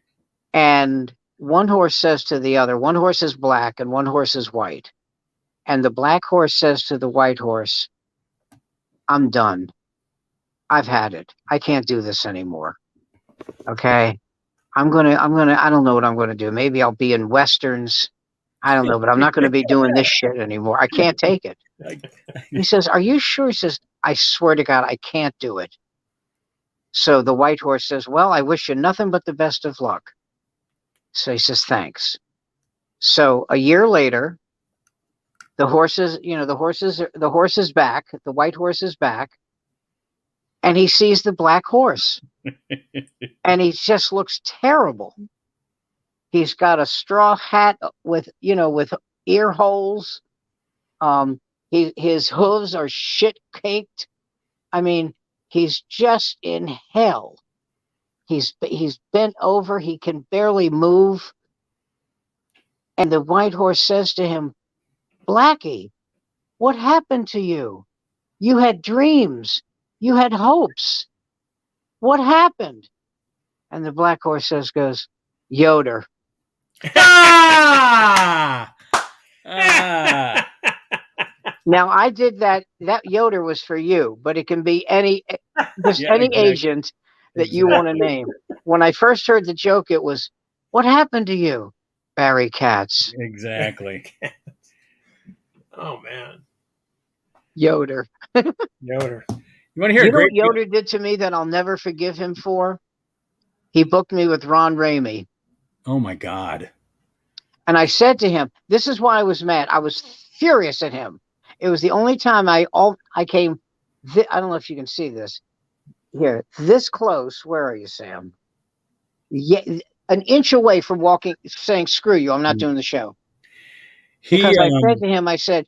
And one horse says to the other, one horse is black and one horse is white. And the black horse says to the white horse, "I'm done. I've had it. I can't do this anymore. Okay. I don't know what I'm going to do. Maybe I'll be in Westerns. I don't know, but I'm not going to be doing this shit anymore. I can't take it." He says, "Are you sure?" He says, "I swear to God, I can't do it." So the white horse says, "Well, I wish you nothing but the best of luck." So he says, "Thanks." So a year later, the horse is back. The white horse is back. And he sees the black horse. And he just looks terrible. He's got a straw hat with ear holes. His hooves are shit caked. I mean, he's just in hell. He's bent over. He can barely move. And the white horse says to him, "Blackie, what happened to you? You had dreams. You had hopes. What happened? And the black horse goes, Yoder. Ah! Ah! Now I did that. That Yoder was for you, but it can be any agent that you want to name. When I first heard the joke, it was, what happened to you? Barry Katz. Exactly. Oh man. Yoder. Yoder. You want to hear You a know great what Yoder did to me that I'll never forgive him for? He booked me with Ron Ramey. Oh my God. And I said to him, this is why I was mad. I was furious at him. It was the only time I came, I don't know if you can see this. Here, this close. Where are you, Sam? Yeah, an inch away from saying, screw you, I'm not doing the show. Because I said to him, I said,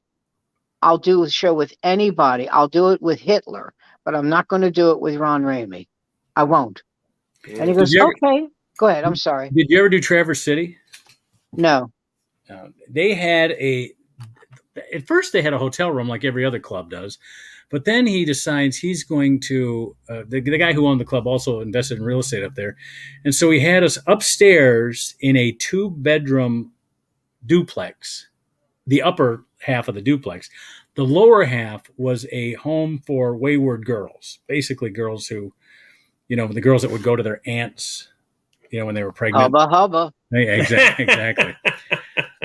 I'll do a show with anybody. I'll do it with Hitler, but I'm not going to do it with Ron Ramey. I won't. And he goes, okay, go ahead. I'm sorry. Did you ever do Traverse City? No. They had at first they had a hotel room like every other club does, but then he decides he's going to, the guy who owned the club also invested in real estate up there. And so he had us upstairs in a 2-bedroom duplex, the upper half of the duplex. The lower half was a home for wayward girls, basically girls who, the girls that would go to their aunts, when they were pregnant. Hubba, hubba. Yeah, exactly.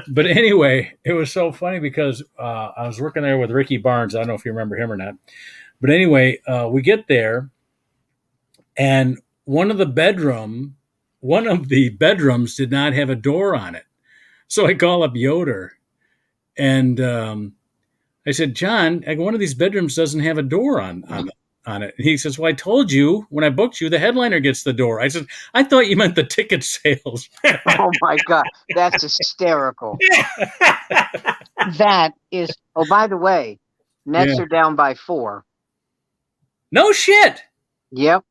But anyway, it was so funny because I was working there with Ricky Barnes. I don't know if you remember him or not. But anyway, we get there, and one of the bedrooms did not have a door on it. So I call up Yoder, and I said, John, one of these bedrooms doesn't have a door on it. And he says, well, I told you when I booked you, the headliner gets the door. I said, I thought you meant the ticket sales. Oh my God. That's hysterical. That is, oh, by the way, Nets are down by 4. No shit. Yep.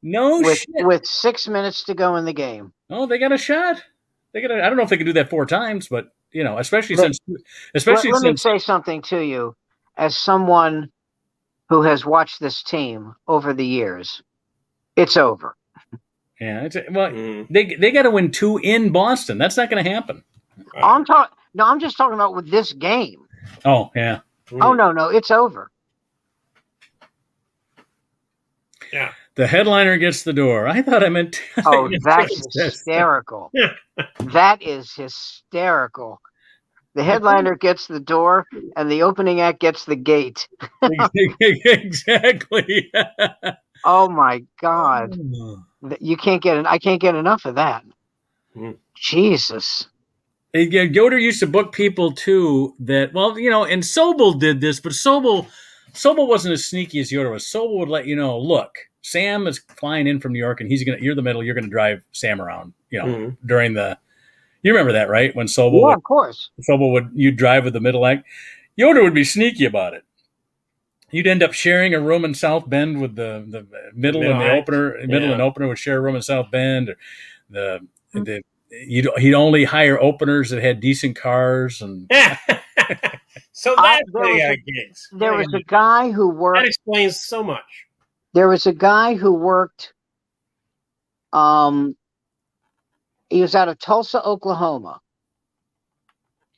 Shit. With 6 minutes to go in the game. Oh, they got a shot. I don't know if they can do that 4 times, but especially since let me say something to you as someone who has watched this team over the years. It's over. Yeah, they got to win 2 in Boston. That's not going to happen. I'm just talking about with this game. Oh, yeah. Oh, no, it's over. Yeah. The headliner gets the door. I thought I meant. Oh, that's hysterical. That is hysterical. The headliner gets the door, and the opening act gets the gate. Exactly. Oh my God! I can't get enough of that. Jesus. Yoder used to book people too that, and Sobel did this, but Sobel wasn't as sneaky as Yoder was. Sobel would let you know, look, Sam is flying in from New York, and you're the middle. You're going to drive Sam around. During the. You remember that, right? When Sobel, of course, you'd drive with the middle act. Yoder would be sneaky about it. You'd end up sharing a room in South Bend with the middle and the opener. Middle and opener would share a room in South Bend. Or he'd only hire openers that had decent cars, and so that's gigs. There was a guy who worked. That explains so much. There was a guy who worked. He was out of Tulsa, Oklahoma,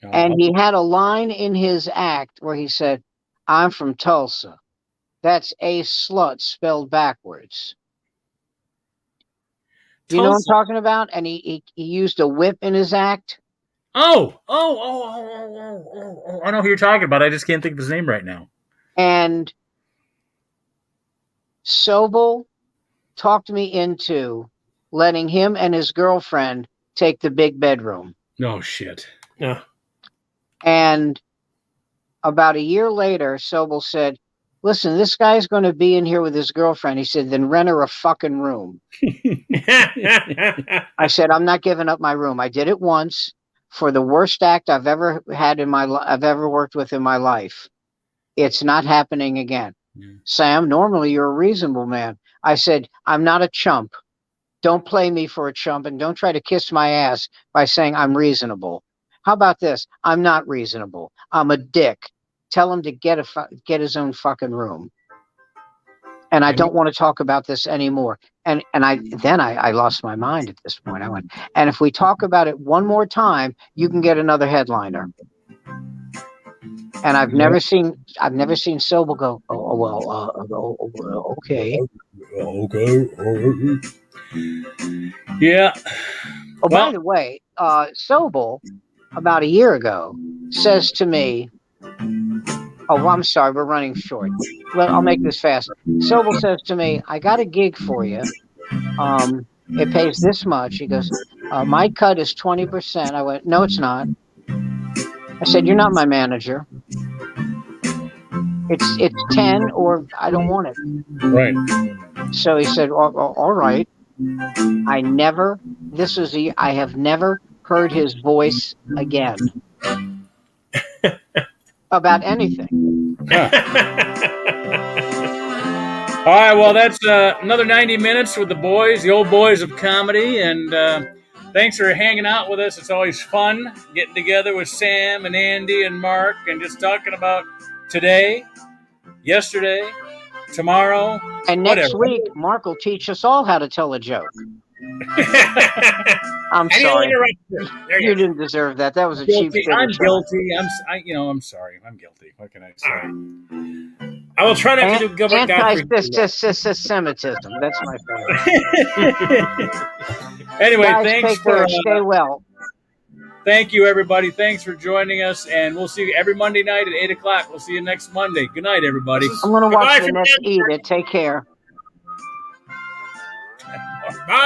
and he had a line in his act where he said, I'm from Tulsa. That's a slut spelled backwards. Do you know what I'm talking about? And he used a whip in his act. Oh. I know who you're talking about. I just can't think of his name right now. And Sobel talked me into letting him and his girlfriend take the big bedroom. No shit. No. And about a year later, Sobel said, listen, this guy's going to be in here with his girlfriend. He said, then rent her a fucking room. I said, I'm not giving up my room. I did it once for the worst act I've ever had I've ever worked with in my life. It's not happening again. Sam, normally you're a reasonable man. I said, I'm not a chump. Don't play me for a chump, and don't try to kiss my ass by saying I'm reasonable. How about this? I'm not reasonable. I'm a dick. tell him to get his own fucking room. And I don't want to talk about this anymore. And I lost my mind at this point. I went, and if we talk about it one more time, you can get another headliner. And I've never seen Sobel go, okay. Okay. Yeah. Oh, by the way, Sobel, about a year ago, says to me, oh, I'm sorry, we're running short. Well, I'll make this fast. Sobel says to me, I got a gig for you. It pays this much. He goes, my cut is 20%. I went, no, it's not. I said, you're not my manager. It's 10 or I don't want it. Right. So he said, all right. I have never heard his voice again about anything. Huh. All right, well, that's another 90 minutes with the boys, the old boys of comedy, and thanks for hanging out with us. It's always fun getting together with Sam and Andy and Mark and just talking about today, yesterday, tomorrow, and next week, Mark will teach us all how to tell a joke. I'm sorry. You didn't deserve that. That was a cheap shit. I'm guilty. I'm sorry. I'm guilty. What can I say? I will try not to do Gilbert Gottfried. Anti-Semitism. That's my favorite. Anyway, guys, thanks for stay well. Thank you, everybody. Thanks for joining us, and we'll see you every Monday night at 8:00. We'll see you next Monday. Good night, everybody. I'm going to watch the next Eat It. Take care.